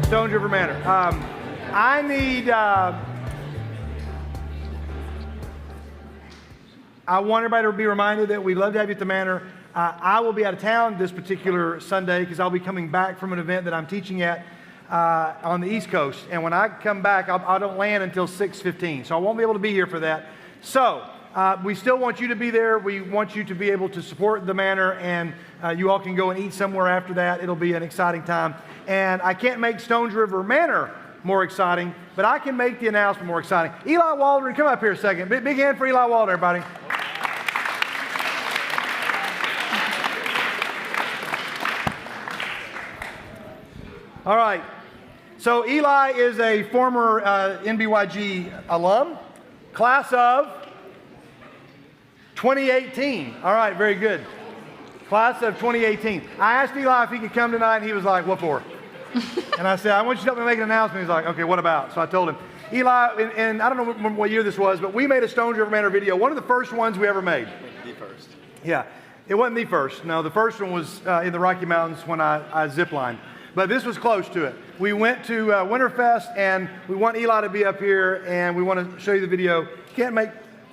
Stones River Manor. I want everybody to be reminded that we'd love to have you at the Manor. I will be out of town this particular Sunday because I'll be coming back from an event that I'm teaching at on the East Coast. And when I come back, I don't land until 6:15. So I won't be able to be here for that. So we still want you to be there. We want you to be able to support the Manor, and you all can go and eat somewhere after that. It'll be an exciting time. And I can't make Stones River Manor more exciting, but I can make the announcement more exciting. Eli Waldron, come up here a second. Big hand for Eli Waldron, everybody. All right. So Eli is a former NBYG alum, class of 2018. All right, very good. Class of 2018. I asked Eli if he could come tonight, and he was like, what for? And I said, I want you to help me make an announcement. He's like, okay, what about? So I told him. Eli, and I don't know what year this was, but we made a Stones River Manor video, one of the first ones we ever made. The first. Yeah, it wasn't the first. No, the first one was in the Rocky Mountains when I ziplined. But this was close to it. We went to Winterfest, and we want Eli to be up here, and we want to show you the video. Can't make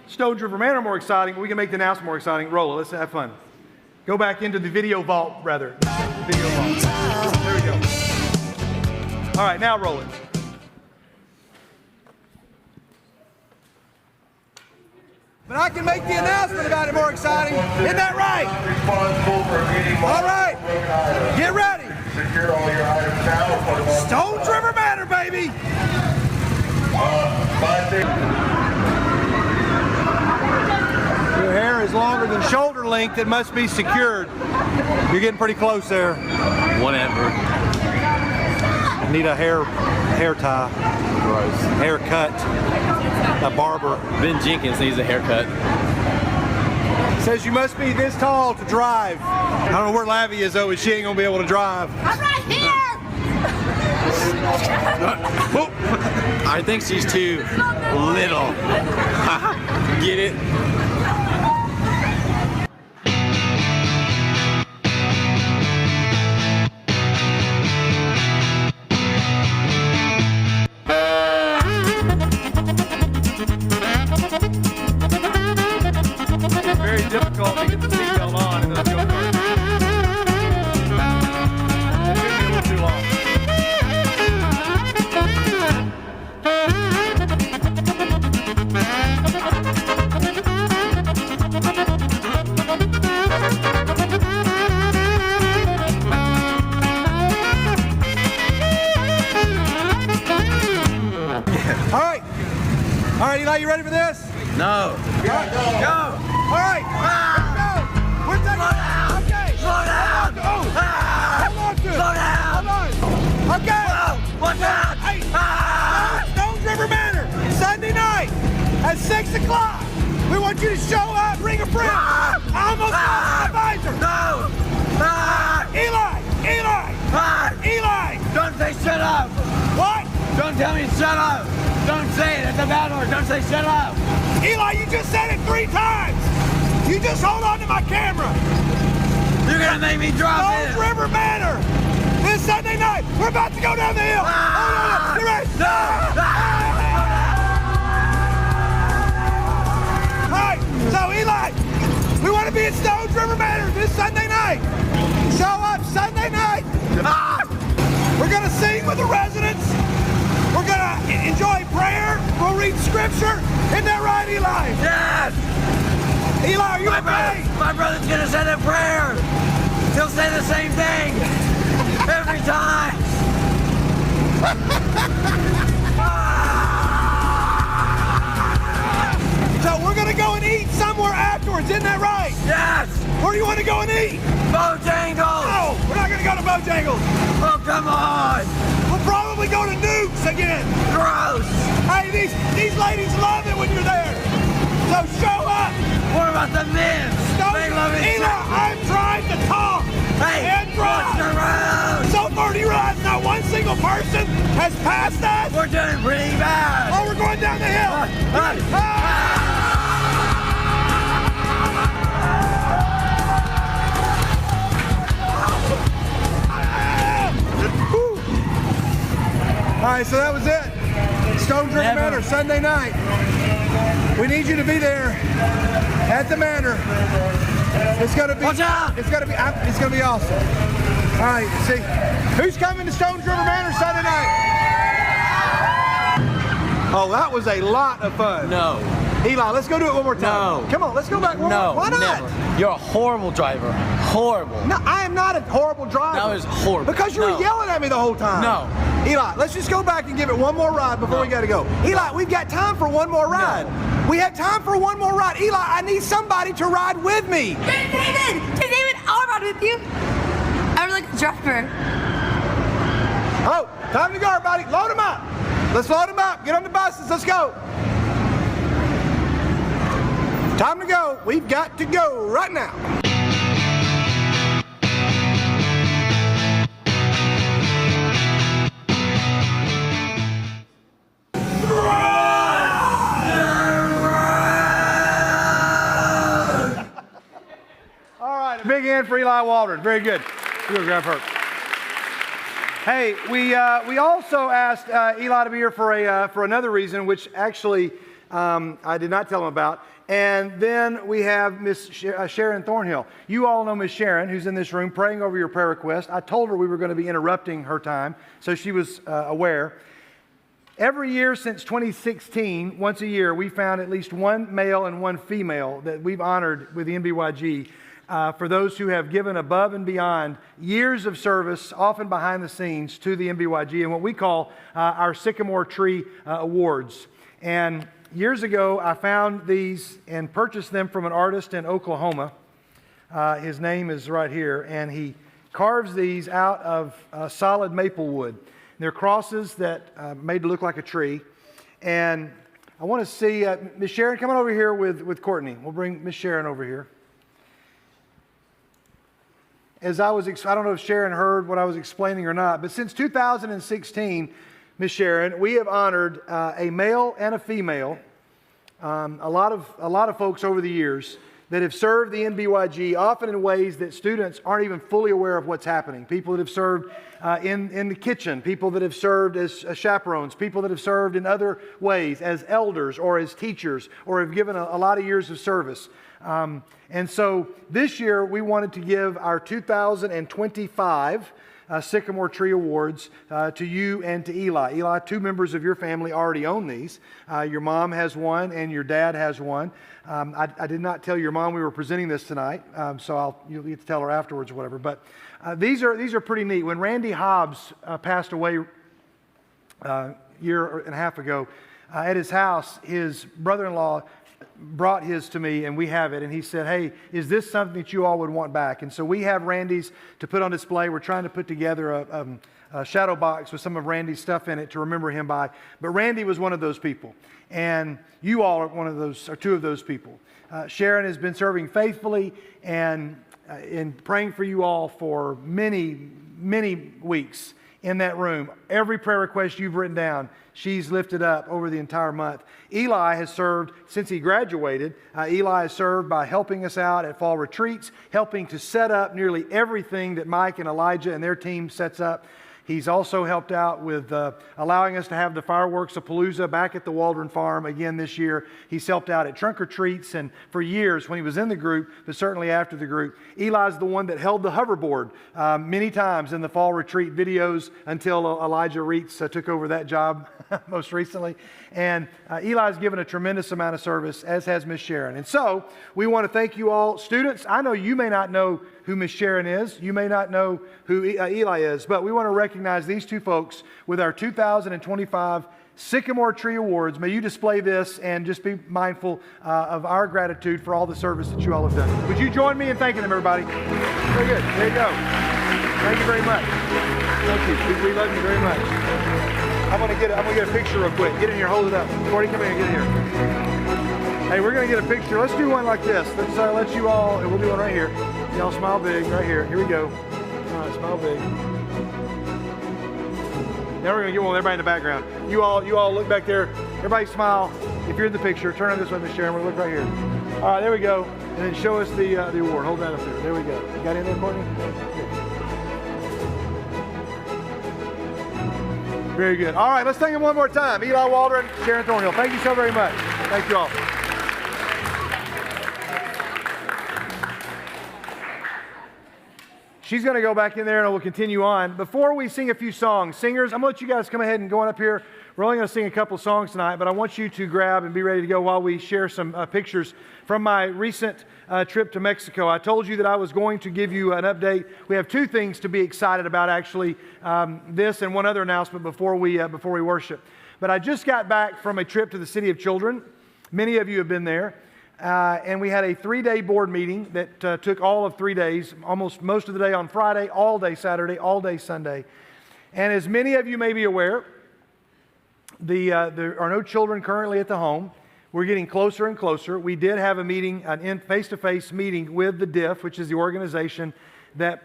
Stones River Manor more exciting, but we can make the announcement more exciting. Roll it. Let's have fun. Go back into the video vault, rather. Video vault. There we go. All right, now roll it. But I can make the announcement about it more exciting. Isn't that right? All right. Get ready. Secure all your items now. Stones River Manor, baby. Your hair is longer than shoulder length. It must be secured. You're getting pretty close there. Whatever. Need a hair tie. Gross. Haircut. A barber. Ben Jenkins needs a haircut. Says you must be this tall to drive. I don't know where Lavy is though, but she ain't gonna be able to drive. I'm right here! I think she's too little. Get it? Very difficult to get the seatbelt on in those go-karts. It took me a little too long. All right, Eli, you ready for this? No. Go. All right, let's go. We're taking okay. Slow down. Hold on to it. Slow down. Hold on. Okay. Watch out. Hey, Stones River Manor, Sunday night at 6 o'clock. We want you to show up, bring a friend. I almost lost my advisor. No. Eli. Don't say shut up. What? Don't tell me shut up. Don't say it. It's a bad word. Don't say shut up. Eli, you just said it 3 times. You just hold on to my camera. You're going to make me drop Stones it. River Manor, this Sunday night. We're about to go down the hill. Hold on. You ready? All right, so Eli, we want to be at Stones River Manor this Sunday night. Show up Sunday night. We're going to sing with the residents. We're going to enjoy prayer. We'll read scripture. Isn't that right, Eli? Yes. Eli, are you okay? My brother's going to say a prayer. He'll say the same thing every time. So we're going to go and eat somewhere afterwards. Isn't that right? Yes. Where do you want to go and eat? Bojangles. No, we're not going to go to Bojangles. Oh, come on. We'll probably go to Nukes again. Gross. Hey, these ladies love it when you're there. So show up. What about the men? They love it. Eli, I'm trying to talk. Hey, and drive. watch the road. So far, you realize not one single person has passed us. We're doing pretty bad. Oh, we're going down the hill. All right, so that was it. Stones River Manor, Sunday night. We need you to be there at the Manor. It's gonna be. Watch out! It's gonna be awesome. All right, see, who's coming to Stones River Manor Sunday night? Oh, that was a lot of fun. No. Eli, let's go do it one more time. No. Come on, let's go back one more. Why not? Never. You're a horrible driver. Horrible. No, I am not a horrible driver. That was horrible. Because you were yelling at me the whole time. No. Eli, let's just go back and give it one more ride before we gotta go. Eli, we've got time for one more ride. No. We have time for one more ride. Eli, I need somebody to ride with me. David! David, I'll ride with you. I would like the driver. Oh, time to go, everybody. Load them up. Let's load them up. Get on the buses. Let's go. Time to go. We've got to go right now. All right, a big hand for Eli Waldron. Very good. You go grab her. Hey, we also asked Eli to be here for another reason, which actually I did not tell him about. And then we have Miss Sharon Thornhill. You all know Miss Sharon, who's in this room praying over your prayer request. I told her we were going to be interrupting her time, so she was aware. Every year since 2016, once a year, we found at least one male and one female that we've honored with the NBYG for those who have given above and beyond years of service, often behind the scenes, to the NBYG and what we call our Sycamore Tree Awards. And years ago, I found these and purchased them from an artist in Oklahoma. His name is right here, and he carves these out of solid maple wood. They're crosses that made to look like a tree. And I want to see Miss Sharon, come on over here with Courtney. We'll bring Miss Sharon over here. As I don't know if Sharon heard what I was explaining or not, but since 2016, Miss Sharon, we have honored a male and a female, a lot of folks over the years that have served the NBYG, often in ways that students aren't even fully aware of what's happening. People that have served in the kitchen, people that have served as chaperones, people that have served in other ways as elders or as teachers or have given a lot of years of service. And so this year we wanted to give our 2025 Sycamore Tree Awards to you and to Eli. Eli, two members of your family already own these. Your mom has one and your dad has one. I did not tell your mom we were presenting this tonight, so you'll get to tell her afterwards or whatever. But these are pretty neat. When Randy Hobbs passed away a year and a half ago, at his house, his brother-in-law brought his to me, and we have it, and he said, hey, is this something that you all would want back? And so we have Randy's to put on display. We're trying to put together a shadow box with some of Randy's stuff in it to remember him by. But Randy was one of those people, and you all are one of those, or two of those people. Sharon has been serving faithfully and in praying for you all for many, many weeks in that room. Every prayer request you've written down, she's lifted up over the entire month. Eli has served since he graduated. Eli has served by helping us out at fall retreats, helping to set up nearly everything that Mike and Elijah and their team sets up. He's also helped out with allowing us to have the fireworks of Palooza back at the Waldron Farm again this year. He's helped out at trunk or treats, and for years when he was in the group, but certainly after the group. Eli's the one that held the hoverboard many times in the fall retreat videos until Elijah Reitz took over that job most recently. And Eli's given a tremendous amount of service, as has Miss Sharon. And so we want to thank you all. Students, I know you may not know who Miss Sharon is. You may not know who Eli is, but we want to recognize these two folks with our 2025 Sycamore Tree Awards. May you display this and just be mindful of our gratitude for all the service that you all have done. Would you join me in thanking them, everybody? Very good. There you go. Thank you very much. Thank you. We love you very much. I'm gonna get a picture real quick. Get in here, hold it up. Corey, come here, get in here. Hey, we're gonna get a picture. Let's do one like this. Let's let you all, and we'll do one right here. Y'all smile big, right here. Here we go. All right, smile big. Now we're going to get one with everybody in the background. You all look back there. Everybody smile. If you're in the picture, turn on this way, Miss Sharon. We're going to look right here. All right, there we go. And then show us the award. Hold that up there. There we go. You got in there, Courtney? Very good. All right, let's thank them one more time. Eli Waldron, Sharon Thornhill. Thank you so very much. Thank you all. She's going to go back in there and we'll continue on. Before we sing a few songs, singers, I'm going to let you guys come ahead and go on up here. We're only going to sing a couple songs tonight, but I want you to grab and be ready to go while we share some pictures from my recent trip to Mexico. I told you that I was going to give you an update. We have two things to be excited about, actually, this and one other announcement before we worship. But I just got back from a trip to the City of Children. Many of you have been there. And we had a 3-day board meeting that took all of 3 days, almost most of the day on Friday, all day Saturday, all day Sunday. And as many of you may be aware, there are no children currently at the home. We're getting closer and closer. We did have a meeting, an face-to-face meeting with the DIF, which is the organization that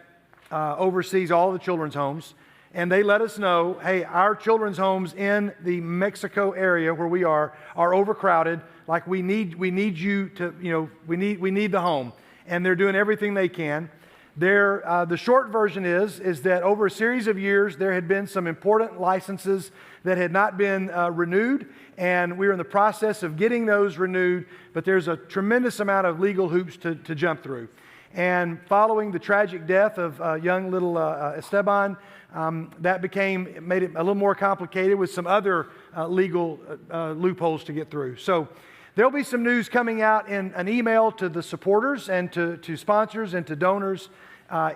oversees all the children's homes. And they let us know, hey, our children's homes in the Mexico area where we are overcrowded. Like we need you to, we need the home. And they're doing everything they can. The short version is that over a series of years, there had been some important licenses that had not been renewed, and we're in the process of getting those renewed, but there's a tremendous amount of legal hoops to jump through. And following the tragic death of young little Esteban, that made it a little more complicated with some other legal loopholes to get through. So there'll be some news coming out in an email to the supporters and to sponsors and to donors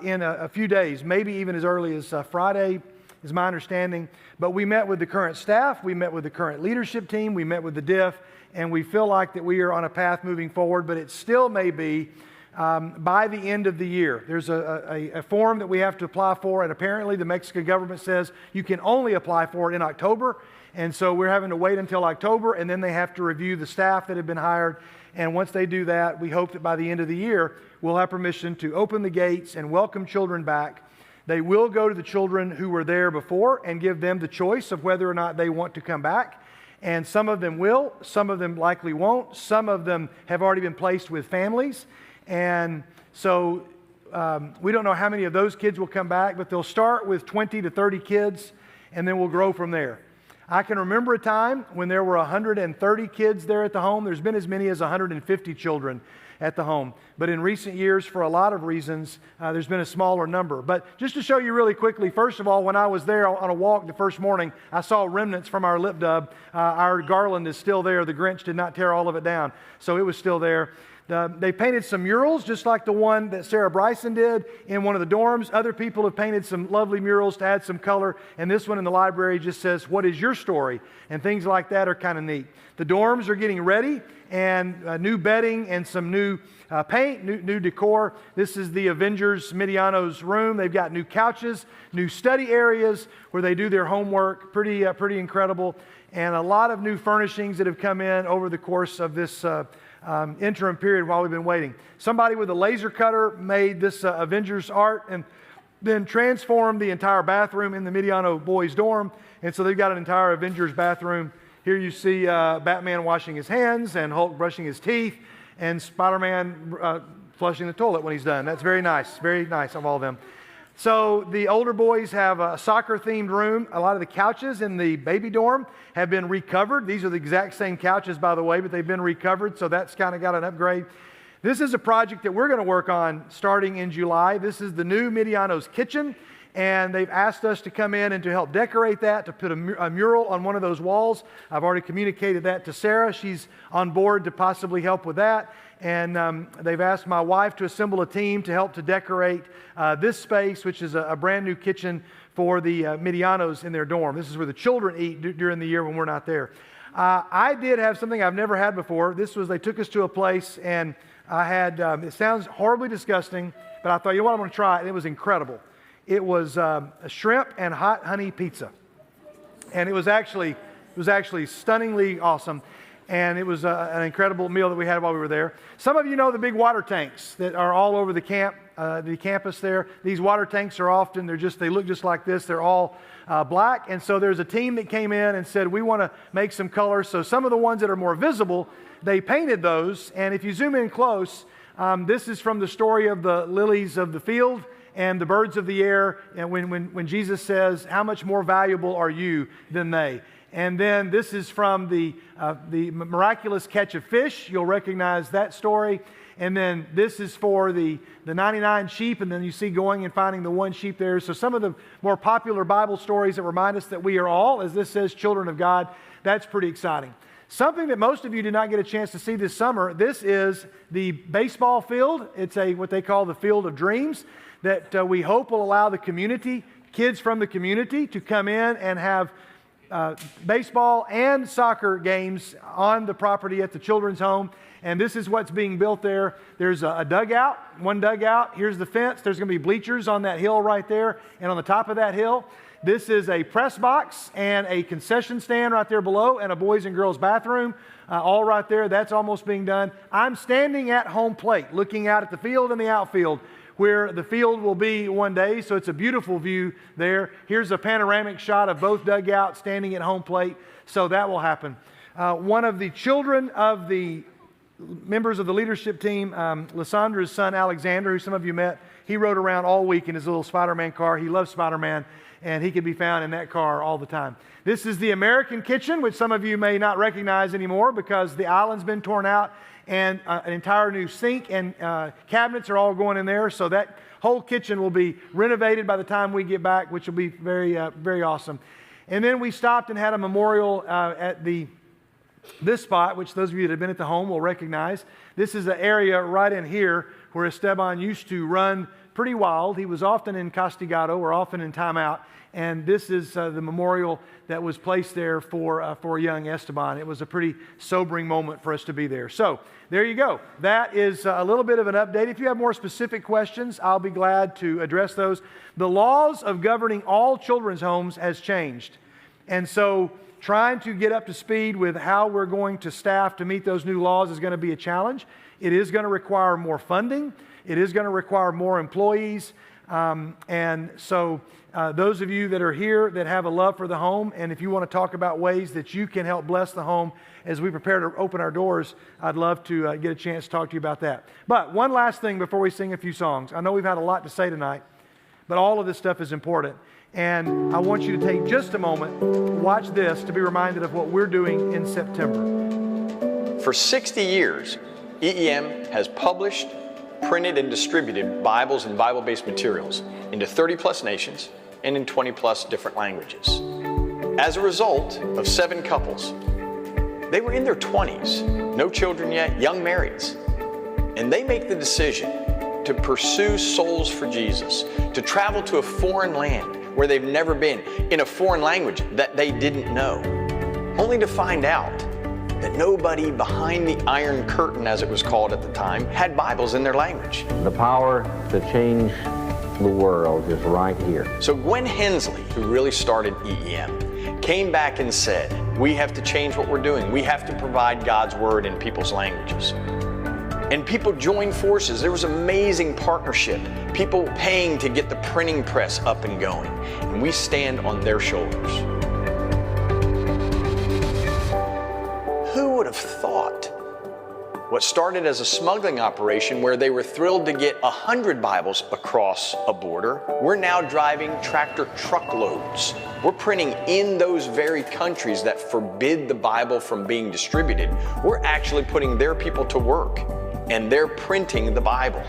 in a few days, maybe even as early as Friday, is my understanding. But we met with the current staff, we met with the current leadership team, we met with the DIF, and we feel like that we are on a path moving forward, but it still may be by the end of the year. There's a form that we have to apply for, and apparently the Mexican government says you can only apply for it in October, and so we're having to wait until October, and then they have to review the staff that have been hired, and once they do that, we hope that by the end of the year, we'll have permission to open the gates and welcome children back. They will go to the children who were there before and give them the choice of whether or not they want to come back. And some of them will, some of them likely won't. Some of them have already been placed with families. And so we don't know how many of those kids will come back, but they'll start with 20 to 30 kids, and then we'll grow from there. I can remember a time when there were 130 kids there at the home. There's been as many as 150 children at the home. But in recent years, for a lot of reasons, there's been a smaller number. But just to show you really quickly, first of all, when I was there on a walk the first morning, I saw remnants from our lip dub. Our garland is still there. The Grinch did not tear all of it down, so it was still there. They painted some murals, just like the one that Sarah Bryson did in one of the dorms. Other people have painted some lovely murals to add some color, and this one in the library just says, "What is your story?" And things like that are kind of neat. The dorms are getting ready, and new bedding and some new paint, new decor. This is the Avengers Mediano's room. They've got new couches, new study areas where they do their homework. Pretty incredible. And a lot of new furnishings that have come in over the course of this interim period while we've been waiting. Somebody with a laser cutter made this Avengers art and then transformed the entire bathroom in the Mediano boys' dorm. And so they've got an entire Avengers bathroom. Here you see Batman washing his hands and Hulk brushing his teeth and Spider-Man flushing the toilet when he's done. That's very nice of all of them. So the older boys have a soccer-themed room. A lot of the couches in the baby dorm have been recovered. These are the exact same couches, by the way, but they've been recovered, so that's kind of got an upgrade. This is a project that we're going to work on starting in July. This is the new Mediano's kitchen, and they've asked us to come in and to help decorate that, to put a mural on one of those walls. I've already communicated that to Sarah. She's on board to possibly help with that. And they've asked my wife to assemble a team to help to decorate this space, which is a brand new kitchen for the Medianos in their dorm. This is where the children eat during the year when we're not there. I did have something I've never had before. They took us to a place, and I had, it sounds horribly disgusting, but I thought, you know what, I'm going to try it. And it was incredible. It was a shrimp and hot honey pizza. And it was actually stunningly awesome. And it was an incredible meal that we had while we were there. Some of you know the big water tanks that are all over the camp. the campus there. These water tanks are often, they look just like this. They're all black. And so there's a team that came in and said, we want to make some colors. So some of the ones that are more visible, they painted those. And if you zoom in close, this is from the story of the lilies of the field and the birds of the air. And when Jesus says, how much more valuable are you than they? And then this is from the miraculous catch of fish. You'll recognize that story. And then this is for the 99 sheep, and then you see going and finding the one sheep there. So some of the more popular Bible stories that remind us that we are all, as this says, children of God. That's pretty exciting. Something that most of you did not get a chance to see this summer, this is the baseball field. It's what they call the Field of Dreams that we hope will allow the community, kids from the community, to come in and have baseball and soccer games on the property at the children's home. And this is what's being built there. There's a dugout, one dugout. Here's the fence. There's going to be bleachers on that hill right there. And on the top of that hill, this is a press box and a concession stand right there below and a boys and girls bathroom all right there. That's almost being done. I'm standing at home plate looking out at the field and the outfield where the field will be one day. So it's a beautiful view there. Here's a panoramic shot of both dugouts standing at home plate. So that will happen. One of the children of the members of the leadership team, Lysandra's son, Alexander, who some of you met, he rode around all week in his little Spider-Man car. He loves Spider-Man, and he can be found in that car all the time. This is the American kitchen, which some of you may not recognize anymore because the island's been torn out, and an entire new sink and cabinets are all going in there. So that whole kitchen will be renovated by the time we get back, which will be very, very awesome. And then we stopped and had a memorial at this spot, which those of you that have been at the home will recognize. This is an area right in here where Esteban used to run pretty wild. He was often in castigado or often in timeout. And this is the memorial that was placed there for young Esteban. It was a pretty sobering moment for us to be there. So there you go. That is a little bit of an update. If you have more specific questions, I'll be glad to address those. The laws of governing all children's homes has changed. And so trying to get up to speed with how we're going to staff to meet those new laws is going to be a challenge. It is going to require more funding. It is going to require more employees. And so those of you that are here that have a love for the home, and if you want to talk about ways that you can help bless the home as we prepare to open our doors, I'd love to get a chance to talk to you about that. But one last thing before we sing a few songs. I know we've had a lot to say tonight, but all of this stuff is important. And I want you to take just a moment, watch this, to be reminded of what we're doing in September. For 60 years, EEM has published, printed, and distributed Bibles and Bible-based materials into 30-plus nations and in 20-plus different languages. As a result of 7 couples, they were in their 20s, no children yet, young marrieds, and they make the decision to pursue souls for Jesus, to travel to a foreign land where they've never been, in a foreign language that they didn't know, only to find out that nobody behind the Iron Curtain, as it was called at the time, had Bibles in their language. The power to change the world is right here. So Gwen Hensley, who really started EEM, came back and said, we have to change what we're doing. We have to provide God's Word in people's languages. And people joined forces. There was amazing partnership. People paying to get the printing press up and going. And we stand on their shoulders. Who would have thought what started as a smuggling operation where they were thrilled to get 100 Bibles across a border, we're now driving tractor truckloads. We're printing in those very countries that forbid the Bible from being distributed. We're actually putting their people to work, and they're printing the Bible.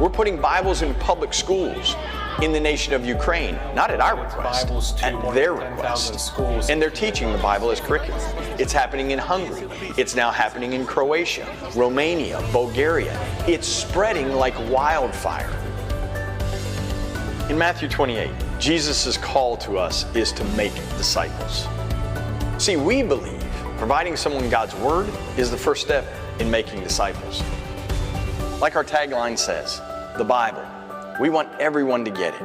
We're putting Bibles in public schools in the nation of Ukraine, not at our request, at their request. And they're teaching the Bible as curriculum. It's happening in Hungary. It's now happening in Croatia, Romania, Bulgaria. It's spreading like wildfire. In Matthew 28, Jesus' call to us is to make disciples. See, we believe providing someone God's Word is the first step in making disciples. Like our tagline says, the Bible. We want everyone to get it.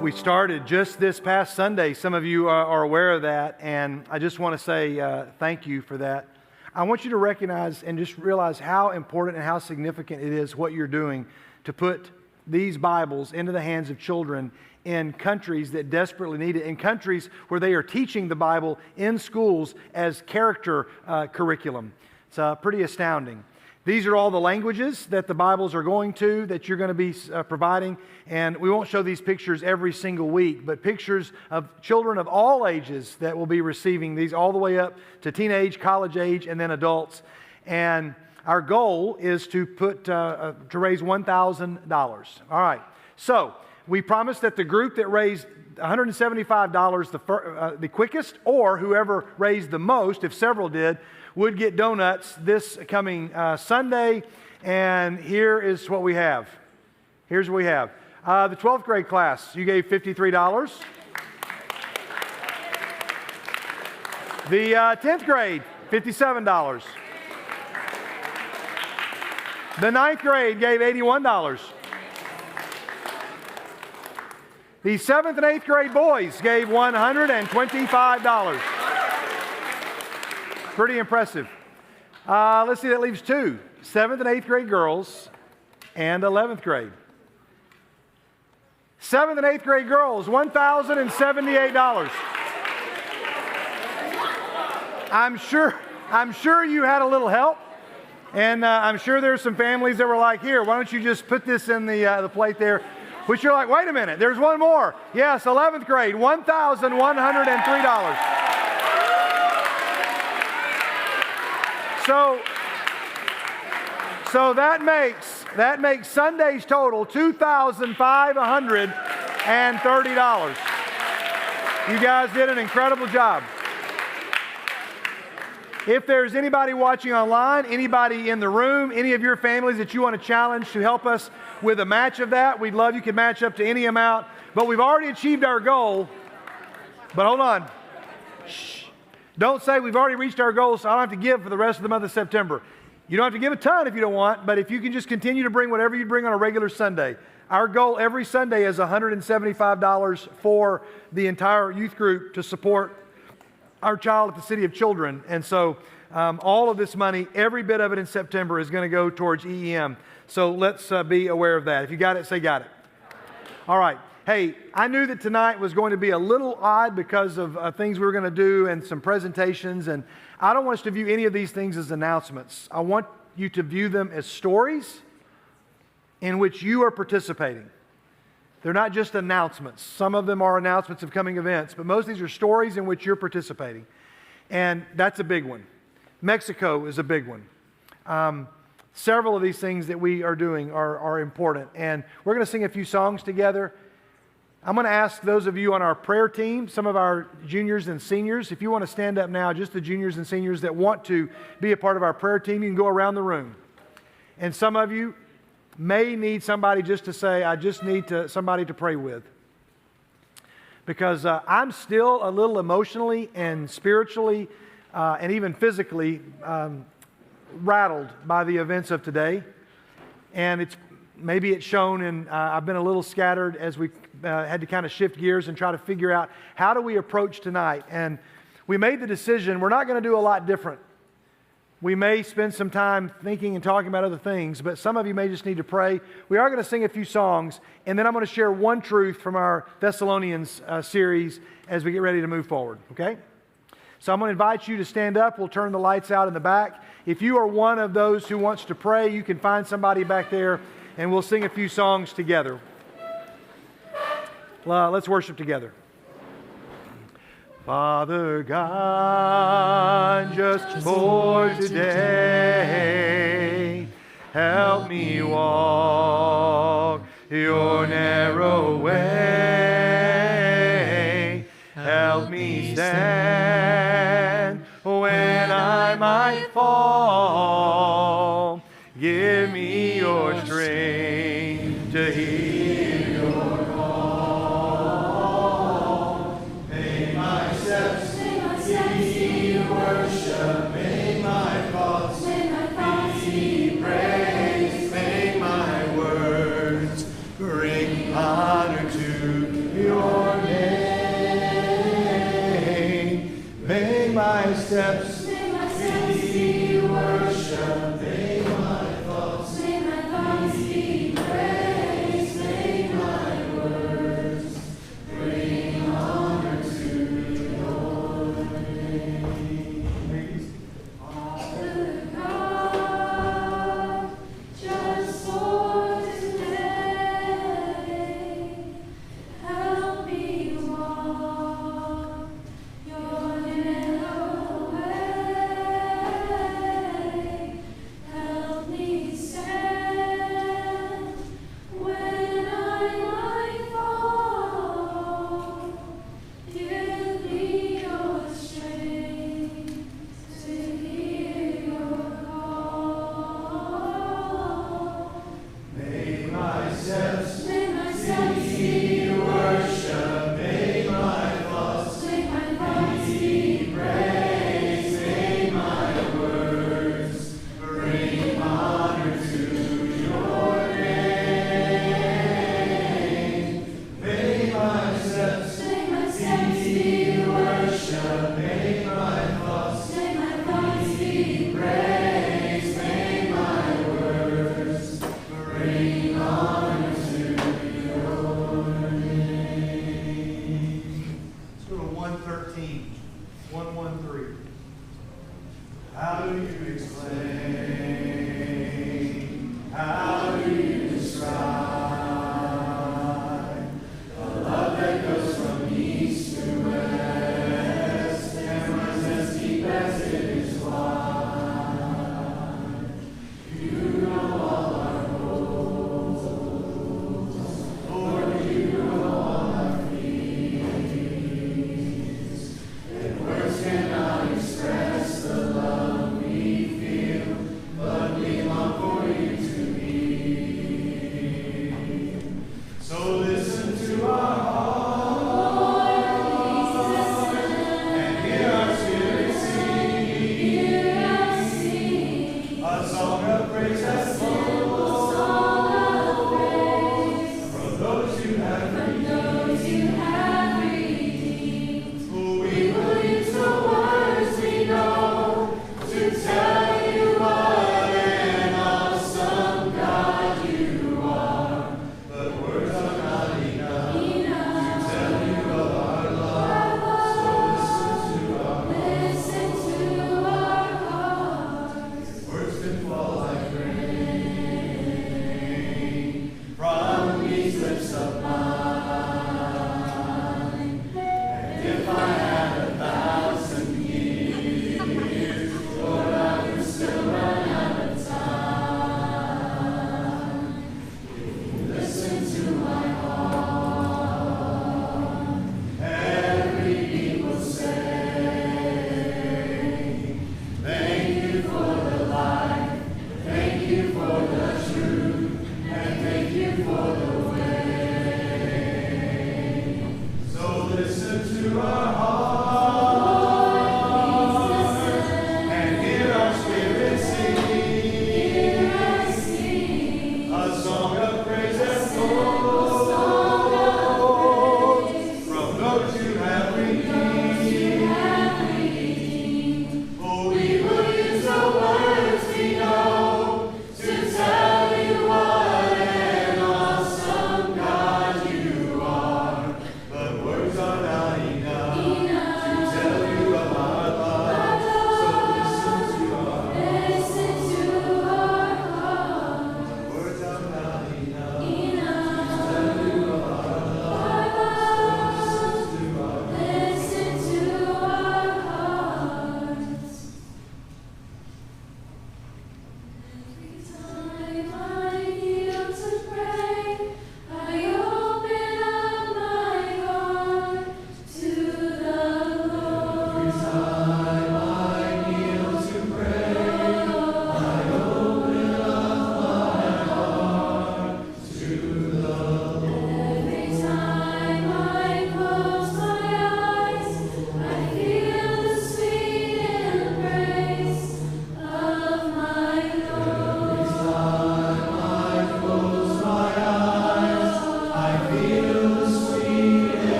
We started just this past Sunday. Some of you are aware of that, and I just want to say thank you for that. I want you to recognize and just realize how important and how significant it is what you're doing to put these Bibles into the hands of children in countries that desperately need it, in countries where they are teaching the Bible in schools as character curriculum. It's pretty astounding. These are all the languages that the Bibles are going to, that you're going to be providing. And we won't show these pictures every single week, but pictures of children of all ages that will be receiving these all the way up to teenage, college age, and then adults. And our goal is to raise $1,000. All right. So we promised that the group that raised $175 the quickest, or whoever raised the most, if several did, would get donuts this coming Sunday. And here is what we have. Here's what we have. The 12th grade class, you gave $53. The 10th grade, $57. The 9th grade gave $81. The 7th and 8th grade boys gave $125. Pretty impressive. Let's see, that leaves two. 7th and 8th grade girls and 11th grade. 7th and 8th grade girls, $1,078. I'm sure you had a little help. And I'm sure there's some families that were like, here, why don't you just put this in the plate there? Which you're like, wait a minute, there's one more. Yes, 11th grade, $1,103. So that makes Sunday's total $2,530. You guys did an incredible job. If there's anybody watching online, anybody in the room, any of your families that you want to challenge to help us with a match of that, we'd love you could match up to any amount. But we've already achieved our goal. But hold on. Shh. Don't say we've already reached our goal, so I don't have to give for the rest of the month of September. You don't have to give a ton if you don't want, but if you can just continue to bring whatever you bring on a regular Sunday. Our goal every Sunday is $175 for the entire youth group to support our child at the City of Children. And so all of this money, every bit of it in September is going to go towards EEM. So let's be aware of that. If you got it, say got it. All right. Hey, I knew that tonight was going to be a little odd because of things we were going to do and some presentations. And I don't want us to view any of these things as announcements. I want you to view them as stories in which you are participating. They're not just announcements. Some of them are announcements of coming events, but most of these are stories in which you're participating. And that's a big one. Mexico is a big one. Several of these things that we are doing are important. And we're going to sing a few songs together. I'm going to ask those of you on our prayer team, some of our juniors and seniors, if you want to stand up now, just the juniors and seniors that want to be a part of our prayer team, you can go around the room. And some of you may need somebody just to say, I just need somebody to pray with. Because I'm still a little emotionally and spiritually and even physically rattled by the events of today. And maybe it's shown, and I've been a little scattered as we had to kind of shift gears and try to figure out how do we approach tonight. And we made the decision we're not going to do a lot different. We may spend some time thinking and talking about other things, but some of you may just need to pray. We are going to sing a few songs, and then I'm going to share one truth from our Thessalonians series as we get ready to move forward, okay? So I'm going to invite you to stand up. We'll turn the lights out in the back. If you are one of those who wants to pray, you can find somebody back there, and we'll sing a few songs together. Let's worship together. Father God, just for today, help me walk your narrow way. Help me stand when I might fall. Give me your strength to hear your call. Make my steps be worship. Make my thoughts be praise. Make my words bring honor to your name. Make my steps be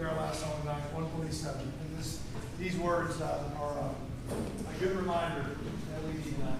our last song tonight, 147. And these words are a good reminder that we need tonight.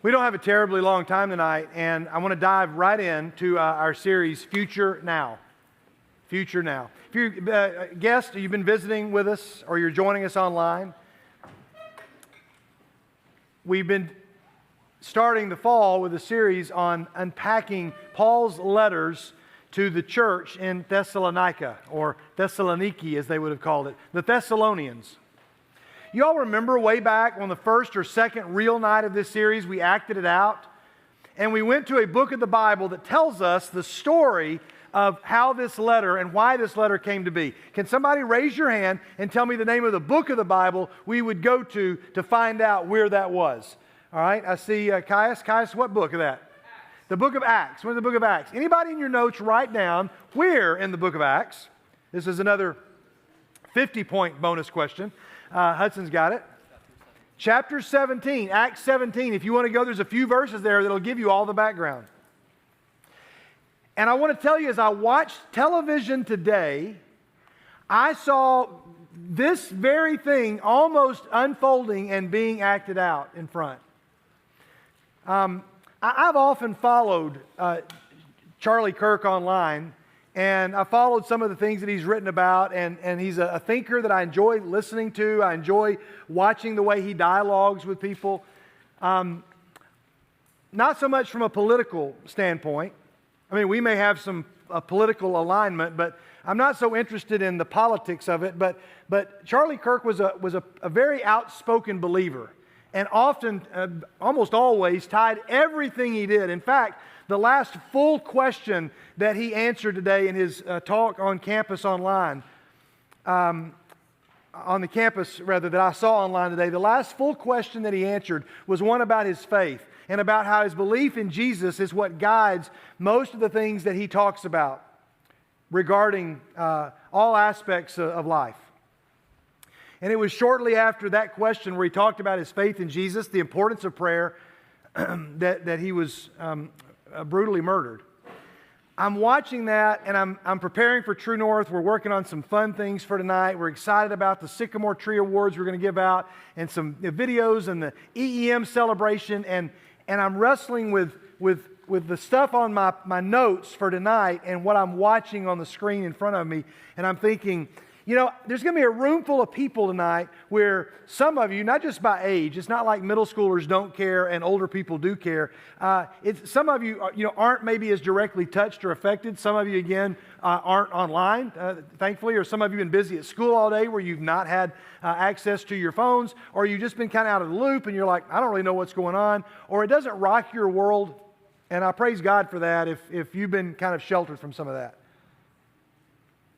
We don't have a terribly long time tonight, and I want to dive right into our series, Future Now. Future Now. If you're a guest, you've been visiting with us, or you're joining us online, we've been starting the fall with a series on unpacking Paul's letters to the church in Thessalonica, or Thessaloniki as they would have called it, the Thessalonians. You all remember way back on the first or second real night of this series, we acted it out, and we went to a book of the Bible that tells us the story of how this letter and why this letter came to be. Can somebody raise your hand and tell me the name of the book of the Bible we would go to find out where that was? All right, I see Caius. Caius, what book of that? The book of Acts. Where's the book of Acts? Anybody in your notes write down where in the book of Acts? This is another 50-point bonus question. Hudson's got it. Chapter 17, Acts 17. If you want to go, there's a few verses there that'll give you all the background. And I want to tell you, as I watched television today, I saw this very thing almost unfolding and being acted out in front. I've often followed Charlie Kirk online, and I followed some of the things that he's written about, and he's a thinker that I enjoy listening to. I enjoy watching the way he dialogues with people. Not so much from a political standpoint. I mean, we may have some political alignment, but I'm not so interested in the politics of it. But Charlie Kirk was a very outspoken believer, and often, almost always, tied everything he did. In fact, the last full question that he answered today in his talk on campus online, on the campus rather, that I saw online today, the last full question that he answered was one about his faith and about how his belief in Jesus is what guides most of the things that he talks about regarding all aspects of life. And it was shortly after that question where he talked about his faith in Jesus, the importance of prayer, that he was brutally murdered. I'm watching that, and I'm preparing for True North. We're working on some fun things for tonight. We're excited about the Sycamore Tree Awards we're going to give out, and some videos and the EEM celebration. And I'm wrestling with the stuff on my notes for tonight and what I'm watching on the screen in front of me. And I'm thinking, you know, there's going to be a room full of people tonight where some of you, not just by age, it's not like middle schoolers don't care and older people do care. Some of you, aren't maybe as directly touched or affected. Some of you, again, aren't online, thankfully, or some of you have been busy at school all day where you've not had access to your phones, or you've just been kind of out of the loop and you're like, I don't really know what's going on, or it doesn't rock your world. And I praise God for that if you've been kind of sheltered from some of that.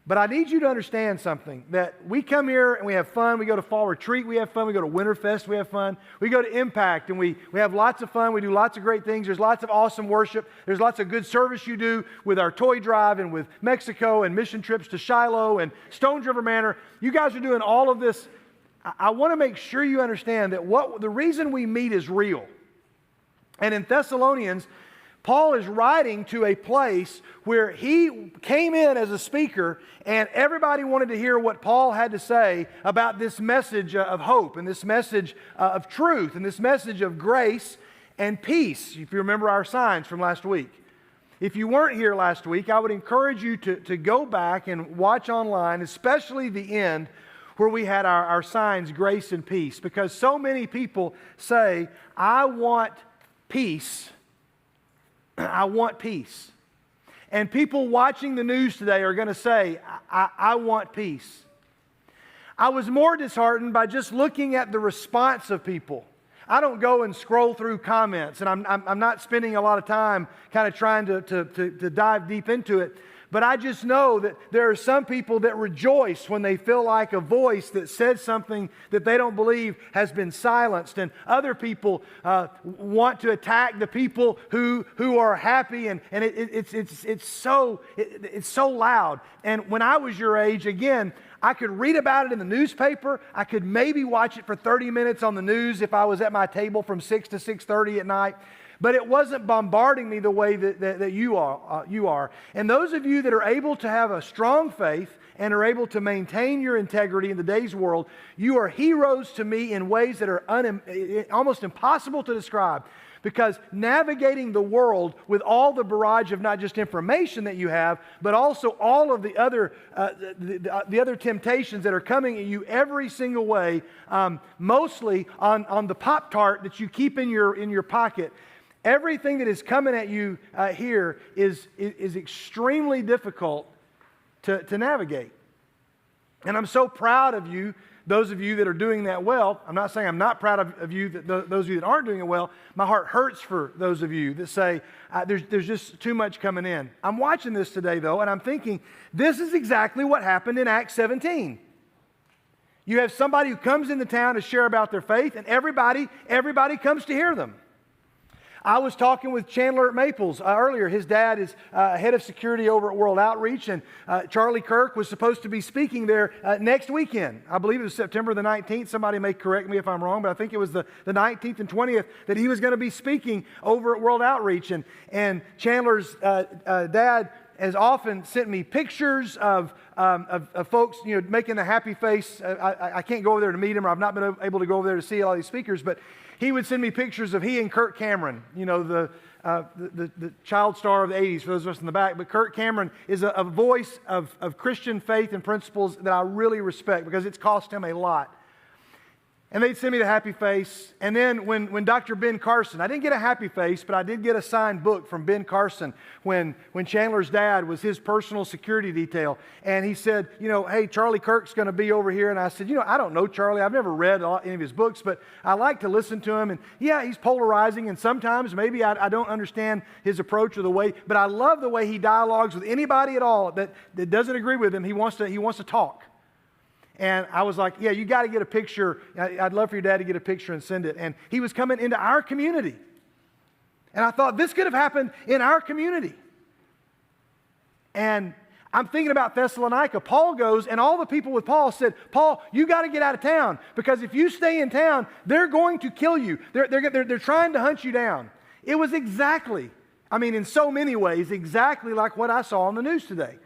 But I need you to understand something, that we come here and we have fun. We go to Fall Retreat, we have fun. We go to Winterfest, we have fun. We go to Impact and we have lots of fun. We do lots of great things. There's lots of awesome worship. There's lots of good service you do with our toy drive and with Mexico and mission trips to Shiloh and Stones River Manor. You guys are doing all of this. I want to make sure you understand that the reason we meet is real. And in Thessalonians, Paul is writing to a place where he came in as a speaker and everybody wanted to hear what Paul had to say about this message of hope and this message of truth and this message of grace and peace, if you remember our signs from last week. If you weren't here last week, I would encourage you to go back and watch online, especially the end where we had our signs, grace and peace, because so many people say, I want peace. I want peace. And people watching the news today are going to say, I want peace. I was more disheartened by just looking at the response of people. I don't go and scroll through comments, and I'm not spending a lot of time kind of trying to dive deep into it. But I just know that there are some people that rejoice when they feel like a voice that said something that they don't believe has been silenced. And other people want to attack the people who are happy. And it's so loud. And when I was your age, again, I could read about it in the newspaper. I could maybe watch it for 30 minutes on the news if I was at my table from 6 to 6:30 at night. But it wasn't bombarding me the way that you are. And those of you that are able to have a strong faith and are able to maintain your integrity in today's world, you are heroes to me in ways that are almost impossible to describe. Because navigating the world with all the barrage of not just information that you have, but also all of the other temptations that are coming at you every single way, mostly on the Pop-Tart that you keep in your pocket. Everything that is coming at you here is extremely difficult to navigate. And I'm so proud of you those of you that are doing that well, I'm not saying I'm not proud of you, those of you that aren't doing it well. My heart hurts for those of you that say, there's just too much coming in. I'm watching this today, though, and I'm thinking, this is exactly what happened in Acts 17. You have somebody who comes into town to share about their faith, and everybody comes to hear them. I was talking with Chandler Maples earlier. His dad is head of security over at World Outreach, and Charlie Kirk was supposed to be speaking there next weekend. I believe it was September the 19th. Somebody may correct me if I'm wrong, but I think it was the 19th and 20th that he was going to be speaking over at World Outreach. And Chandler's dad has often sent me pictures of folks, making the happy face. I can't go over there to meet him, or I've not been able to go over there to see all these speakers, but he would send me pictures of he and Kirk Cameron, the child star of the 80s, for those of us in the back. But Kirk Cameron is a voice of Christian faith and principles that I really respect because it's cost him a lot. And they'd send me the happy face. And then when Dr. Ben Carson, I didn't get a happy face, but I did get a signed book from Ben Carson when Chandler's dad was his personal security detail. And he said, hey, Charlie Kirk's going to be over here. And I said, I don't know Charlie. I've never read any of his books, but I like to listen to him. And yeah, he's polarizing. And sometimes maybe I don't understand his approach or the way, but I love the way he dialogues with anybody at all that doesn't agree with him. He wants to talk. And I was like, yeah, you got to get a picture. I'd love for your dad to get a picture and send it. And he was coming into our community. And I thought, this could have happened in our community. And I'm thinking about Thessalonica. Paul goes, and all the people with Paul said, Paul, you got to get out of town, because if you stay in town, they're going to kill you. They're trying to hunt you down. It was exactly, in so many ways, exactly like what I saw on the news today.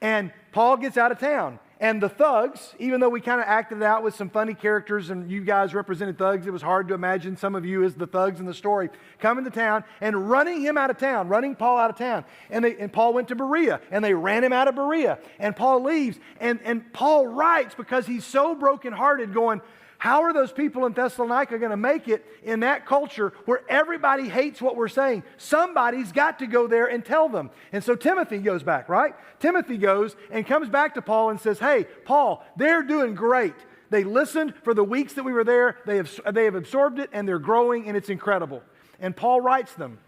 And Paul gets out of town. And the thugs, even though we kind of acted it out with some funny characters and you guys represented thugs, it was hard to imagine some of you as the thugs in the story, coming to town and running him out of town, running Paul out of town. And Paul went to Berea, and they ran him out of Berea. And Paul leaves, and Paul writes, because he's so brokenhearted, going, how are those people in Thessalonica going to make it in that culture where everybody hates what we're saying? Somebody's got to go there and tell them. And so Timothy goes back, right? Timothy goes and comes back to Paul and says, hey, Paul, they're doing great. They listened for the weeks that we were there. They have absorbed it, and they're growing, and it's incredible. And Paul writes them.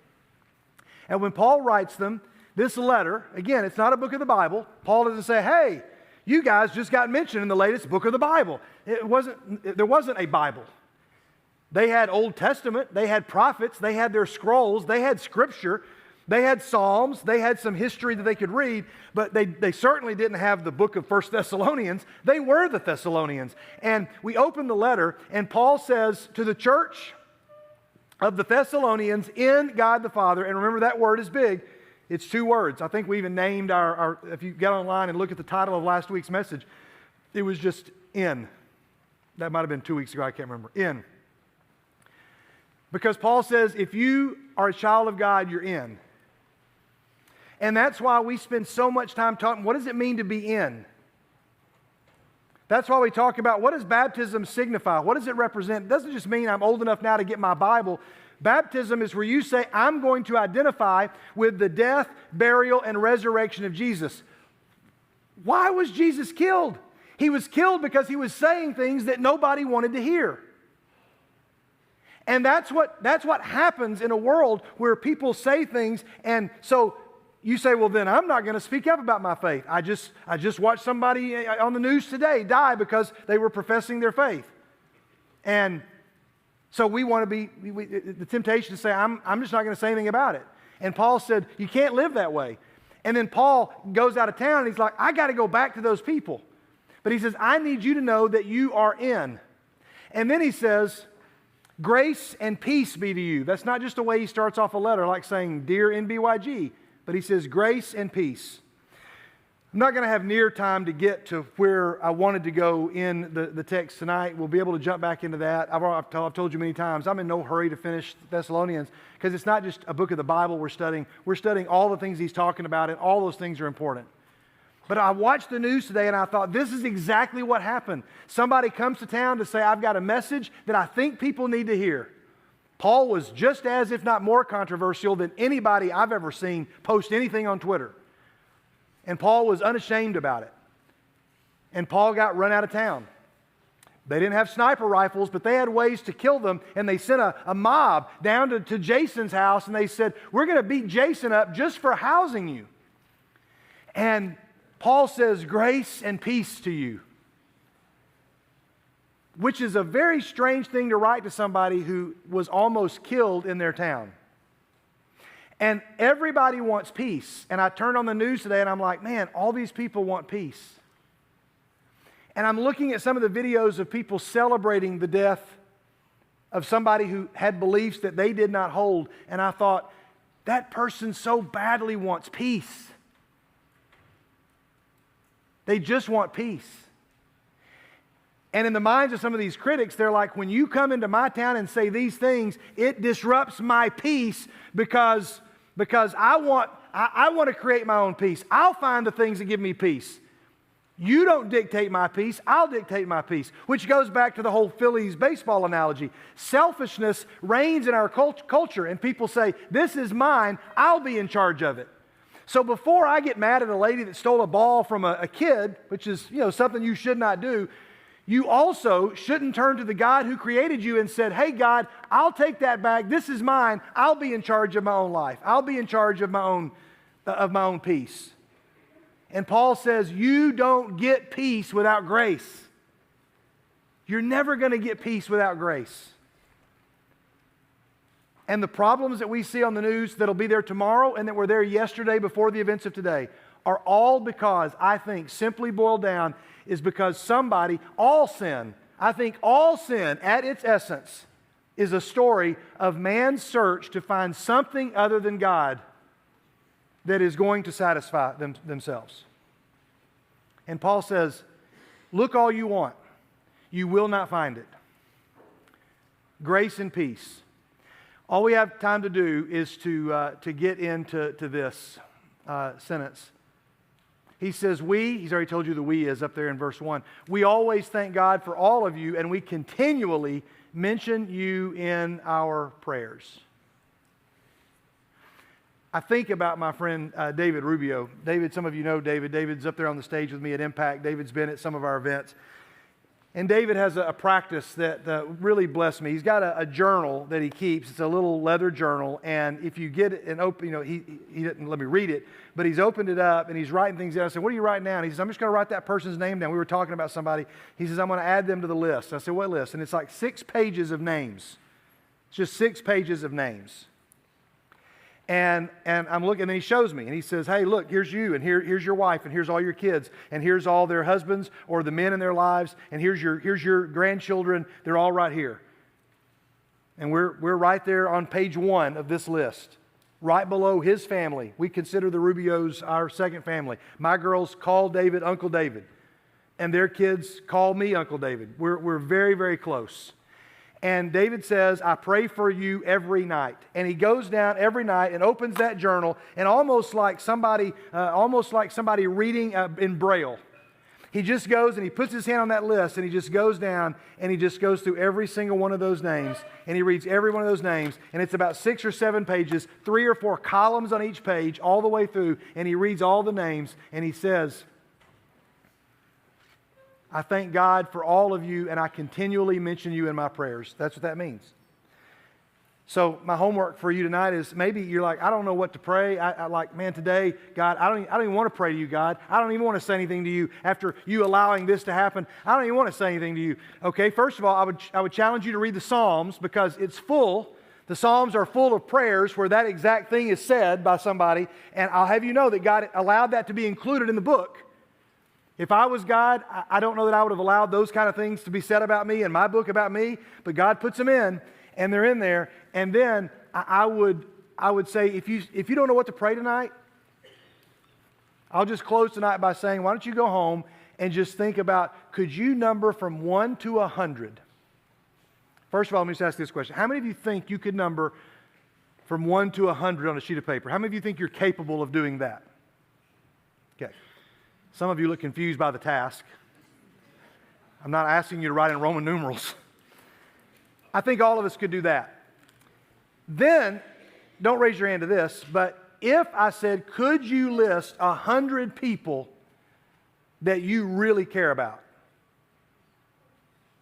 And when Paul writes them, this letter, again, it's not a book of the Bible. Paul doesn't say, hey, you guys just got mentioned in the latest book of the Bible. There wasn't a Bible. They had Old Testament, they had prophets, they had their scrolls, they had scripture, they had Psalms, they had some history that they could read, but they certainly didn't have the book of 1 Thessalonians. They were the Thessalonians. And we open the letter, and Paul says to the church of the Thessalonians in God the Father, and remember that word is big, it's 2 words. I think we even named our, if you get online and look at the title of last week's message, it was just in. That might have been 2 weeks ago, I can't remember. In. Because Paul says, if you are a child of God, you're in. And that's why we spend so much time talking, what does it mean to be in? That's why we talk about, what does baptism signify? What does it represent? It doesn't just mean I'm old enough now to get my Bible. Baptism is where you say, I'm going to identify with the death, burial, and resurrection of Jesus. Why was Jesus killed? He was killed because he was saying things that nobody wanted to hear. And that's what happens in a world where people say things, and so you say, well, then I'm not going to speak up about my faith. I just watched somebody on the news today die because they were professing their faith. And so we want to be, the temptation to say, I'm just not going to say anything about it. And Paul said, you can't live that way. And then Paul goes out of town, and he's like, I got to go back to those people. But he says, I need you to know that you are in. And then he says, grace and peace be to you. That's not just the way he starts off a letter, like saying, dear NBYG, but he says, grace and peace. I'm not going to have near time to get to where I wanted to go in the text tonight. We'll be able to jump back into that. I've told you many times, I'm in no hurry to finish Thessalonians, because it's not just a book of the Bible we're studying. We're studying all the things he's talking about, and all those things are important. But I watched the news today, and I thought, this is exactly what happened. Somebody comes to town to say, I've got a message that I think people need to hear. Paul was just as, if not more controversial than anybody I've ever seen post anything on Twitter. And Paul was unashamed about it. And Paul got run out of town. They didn't have sniper rifles, but they had ways to kill them, and they sent a mob down to Jason's house, and they said, we're going to beat Jason up just for housing you. And Paul says, grace and peace to you, which is a very strange thing to write to somebody who was almost killed in their town. And everybody wants peace. And I turned on the news today, and I'm like, man, all these people want peace. And I'm looking at some of the videos of people celebrating the death of somebody who had beliefs that they did not hold. And I thought, that person so badly wants peace. They just want peace. And in the minds of some of these critics, they're like, when you come into my town and say these things, it disrupts my peace because I want to create my own peace. I'll find the things that give me peace. You don't dictate my peace, I'll dictate my peace. Which goes back to the whole Phillies baseball analogy. Selfishness reigns in our culture, and people say, this is mine, I'll be in charge of it. So before I get mad at a lady that stole a ball from a kid, which is something you should not do, you also shouldn't turn to the God who created you and said, hey God, I'll take that back, this is mine, I'll be in charge of my own life. I'll be in charge of my own peace. And Paul says, you don't get peace without grace. You're never going to get peace without grace. And the problems that we see on the news that'll be there tomorrow and that were there yesterday before the events of today are all because, I think, simply boiled down, is because all sin at its essence is a story of man's search to find something other than God that is going to satisfy themselves. And Paul says, look all you want. You will not find it. Grace and peace. All we have time to do is to get into this sentence. He says, he's already told you the we is up there in verse 1. We always thank God for all of you, and we continually mention you in our prayers. I think about my friend David Rubio. David, some of you know David. David's up there on the stage with me at Impact. David's been at some of our events. And David has a practice that really blessed me. He's got a journal that he keeps. It's a little leather journal. And if you get it and open, he didn't let me read it, but he's opened it up and he's writing things down. I said, what are you writing down? He says, I'm just going to write that person's name down. We were talking about somebody. He says, I'm going to add them to the list. I said, what list? And it's like 6 pages of names. It's just 6 pages of names. And I'm looking, and he shows me, and he says, hey, look, here's you, and here's your wife, and here's all your kids, and here's all their husbands or the men in their lives, and here's your grandchildren. They're all right here. And we're right there on page 1 of this list, right below his family. We consider the Rubios our second family. My girls call David Uncle David, and their kids call me Uncle David. We're very, very close. And David says, I pray for you every night. And he goes down every night and opens that journal, and almost like somebody reading in Braille. He just goes and he puts his hand on that list, and he just goes down and he just goes through every single one of those names, and he reads every one of those names, and it's about 6 or 7 pages, 3 or 4 columns on each page, all the way through, and he reads all the names, and he says, I thank God for all of you, and I continually mention you in my prayers. That's what that means. So my homework for you tonight is, maybe you're like, I don't know what to pray. I like, man, today, God, I don't even want to pray to you, God. I don't even want to say anything to you after you allowing this to happen. I don't even want to say anything to you. Okay, first of all, I would challenge you to read the Psalms, because it's full. The Psalms are full of prayers where that exact thing is said by somebody, and I'll have you know that God allowed that to be included in the book. If I was God, I don't know that I would have allowed those kind of things to be said about me in my book about me, but God puts them in, and they're in there. And then I would say, if you don't know what to pray tonight, I'll just close tonight by saying, why don't you go home and just think about, could you number from 1 to 100? First of all, let me just ask this question. How many of you think you could number from 1 to 100 on a sheet of paper? How many of you think you're capable of doing that? Okay. Some of you look confused by the task. I'm not asking you to write in Roman numerals. I think all of us could do that. Then, don't raise your hand to this, but if I said, could you list 100 people that you really care about?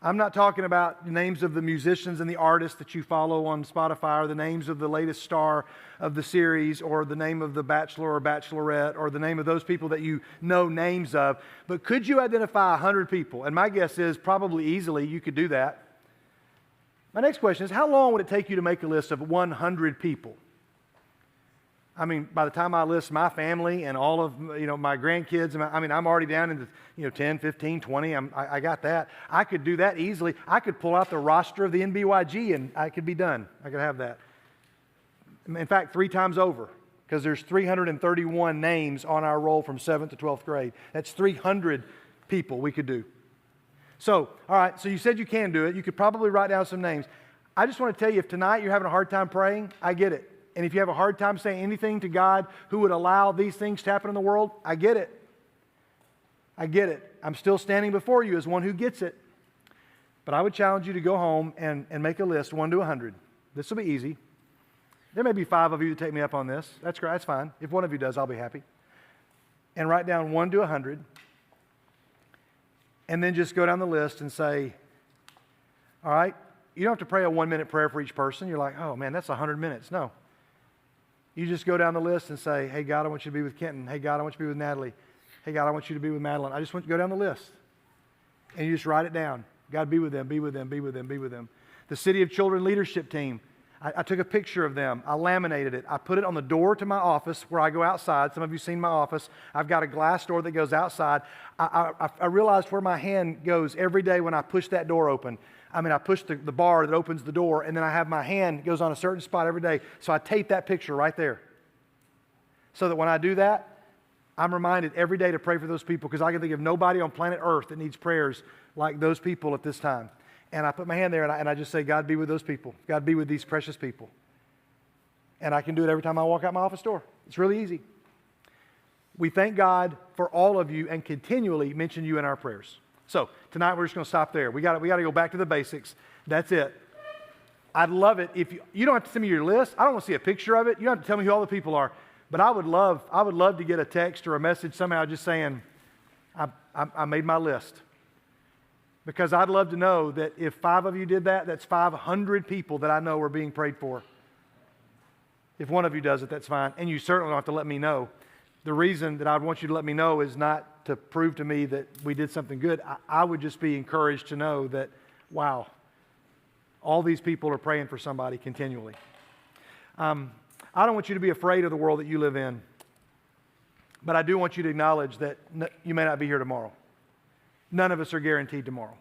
I'm not talking about the names of the musicians and the artists that you follow on Spotify, or the names of the latest star of the series, or the name of the bachelor or bachelorette, or the name of those people that you know names of. But could you identify 100 people? And my guess is probably easily you could do that. My next question is, how long would it take you to make a list of 100 people? I mean, by the time I list my family and all of, my grandkids, I'm already down into, 10, 15, 20. I got that. I could do that easily. I could pull out the roster of the nbyg and I could be done. I could have that. In fact, 3 times over, because there's 331 names on our roll from 7th to 12th grade. That's 300 people we could do. So, all right, so you said you can do it. You could probably write down some names. I just want to tell you, if tonight you're having a hard time praying, I get it. And if you have a hard time saying anything to God who would allow these things to happen in the world, I get it. I get it. I'm still standing before you as one who gets it. But I would challenge you to go home and make a list, 1 to 100. This will be easy. There may be 5 of you to take me up on this. That's great. That's fine. If one of you does, I'll be happy. And write down 1 to 100. And then just go down the list and say, all right, you don't have to pray a 1-minute prayer for each person. You're like, oh man, that's 100 minutes. No. You just go down the list and say, hey, God, I want you to be with Kenton. Hey, God, I want you to be with Natalie. Hey, God, I want you to be with Madeline. I just want you to go down the list. And you just write it down. God, be with them, be with them, be with them, be with them. The City of Children leadership team, I took a picture of them. I laminated it. I put it on the door to my office where I go outside. Some of you have seen my office. I've got a glass door that goes outside. I realized where my hand goes every day when I push that door open. I push the bar that opens the door, and then I have my hand goes on a certain spot every day. So I tape that picture right there. So that when I do that, I'm reminded every day to pray for those people, because I can think of nobody on planet Earth that needs prayers like those people at this time. And I put my hand there and I just say, God, be with those people. God, be with these precious people. And I can do it every time I walk out my office door. It's really easy. We thank God for all of you and continually mention you in our prayers. So tonight we're just going to stop there. We got to go back to the basics. That's it. I'd love it if you don't have to send me your list. I don't want to see a picture of it. You don't have to tell me who all the people are. But I would love to get a text or a message somehow just saying, I made my list. Because I'd love to know that if 5 of you did that, that's 500 people that I know are being prayed for. If one of you does it, that's fine. And you certainly don't have to let me know. The reason that I'd want you to let me know is not to prove to me that we did something good. I would just be encouraged to know that, wow, all these people are praying for somebody continually. I don't want you to be afraid of the world that you live in. But I do want you to acknowledge that you may not be here tomorrow. None of us are guaranteed tomorrow.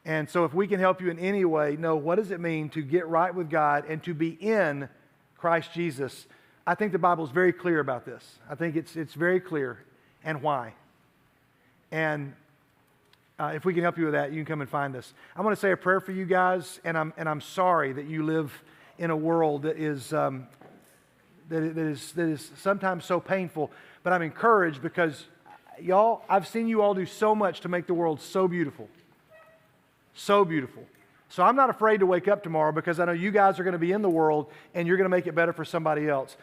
And so if we can help you in any way know what does it mean to get right with God and to be in Christ Jesus, I think the Bible is very clear about this. I think it's very clear, and why. And if we can help you with that, you can come and find us. I want to say a prayer for you guys, and I'm sorry that you live in a world that is sometimes so painful. But I'm encouraged because y'all, I've seen you all do so much to make the world so beautiful. So beautiful. So I'm not afraid to wake up tomorrow because I know you guys are going to be in the world and you're going to make it better for somebody else.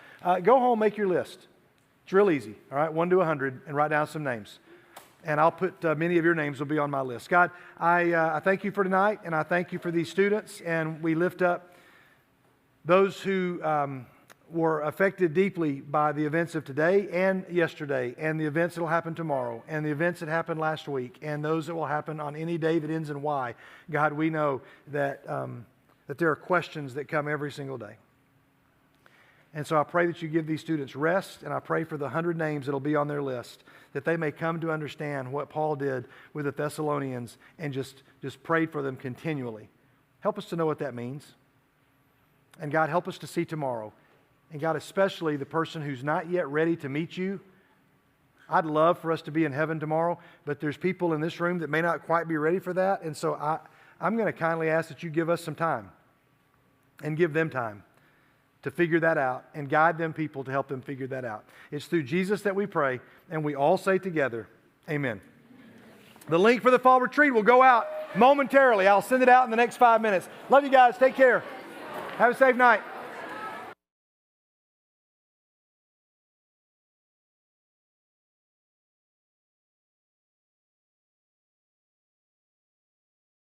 Go home, make your list. It's real easy, all right? 1 to 100, and write down some names. And I'll put many of your names will be on my list. God, I thank you for tonight, and I thank you for these students, and we lift up those who were affected deeply by the events of today and yesterday, and the events that will happen tomorrow, and the events that happened last week, and those that will happen on any day that ends in Y. God, we know that there are questions that come every single day. And so I pray that you give these students rest, and I pray for the 100 names that will be on their list, that they may come to understand what Paul did with the Thessalonians and just prayed for them continually. Help us to know what that means. And God, help us to see tomorrow. And God, especially the person who's not yet ready to meet you. I'd love for us to be in heaven tomorrow, but there's people in this room that may not quite be ready for that. And so I'm going to kindly ask that you give us some time and give them time to figure that out and guide them people to help them figure that out. It's through Jesus that we pray, and we all say together, amen. The link for the fall retreat will go out momentarily. I'll send it out in the next 5 minutes. Love you guys. Take care. Have a safe night.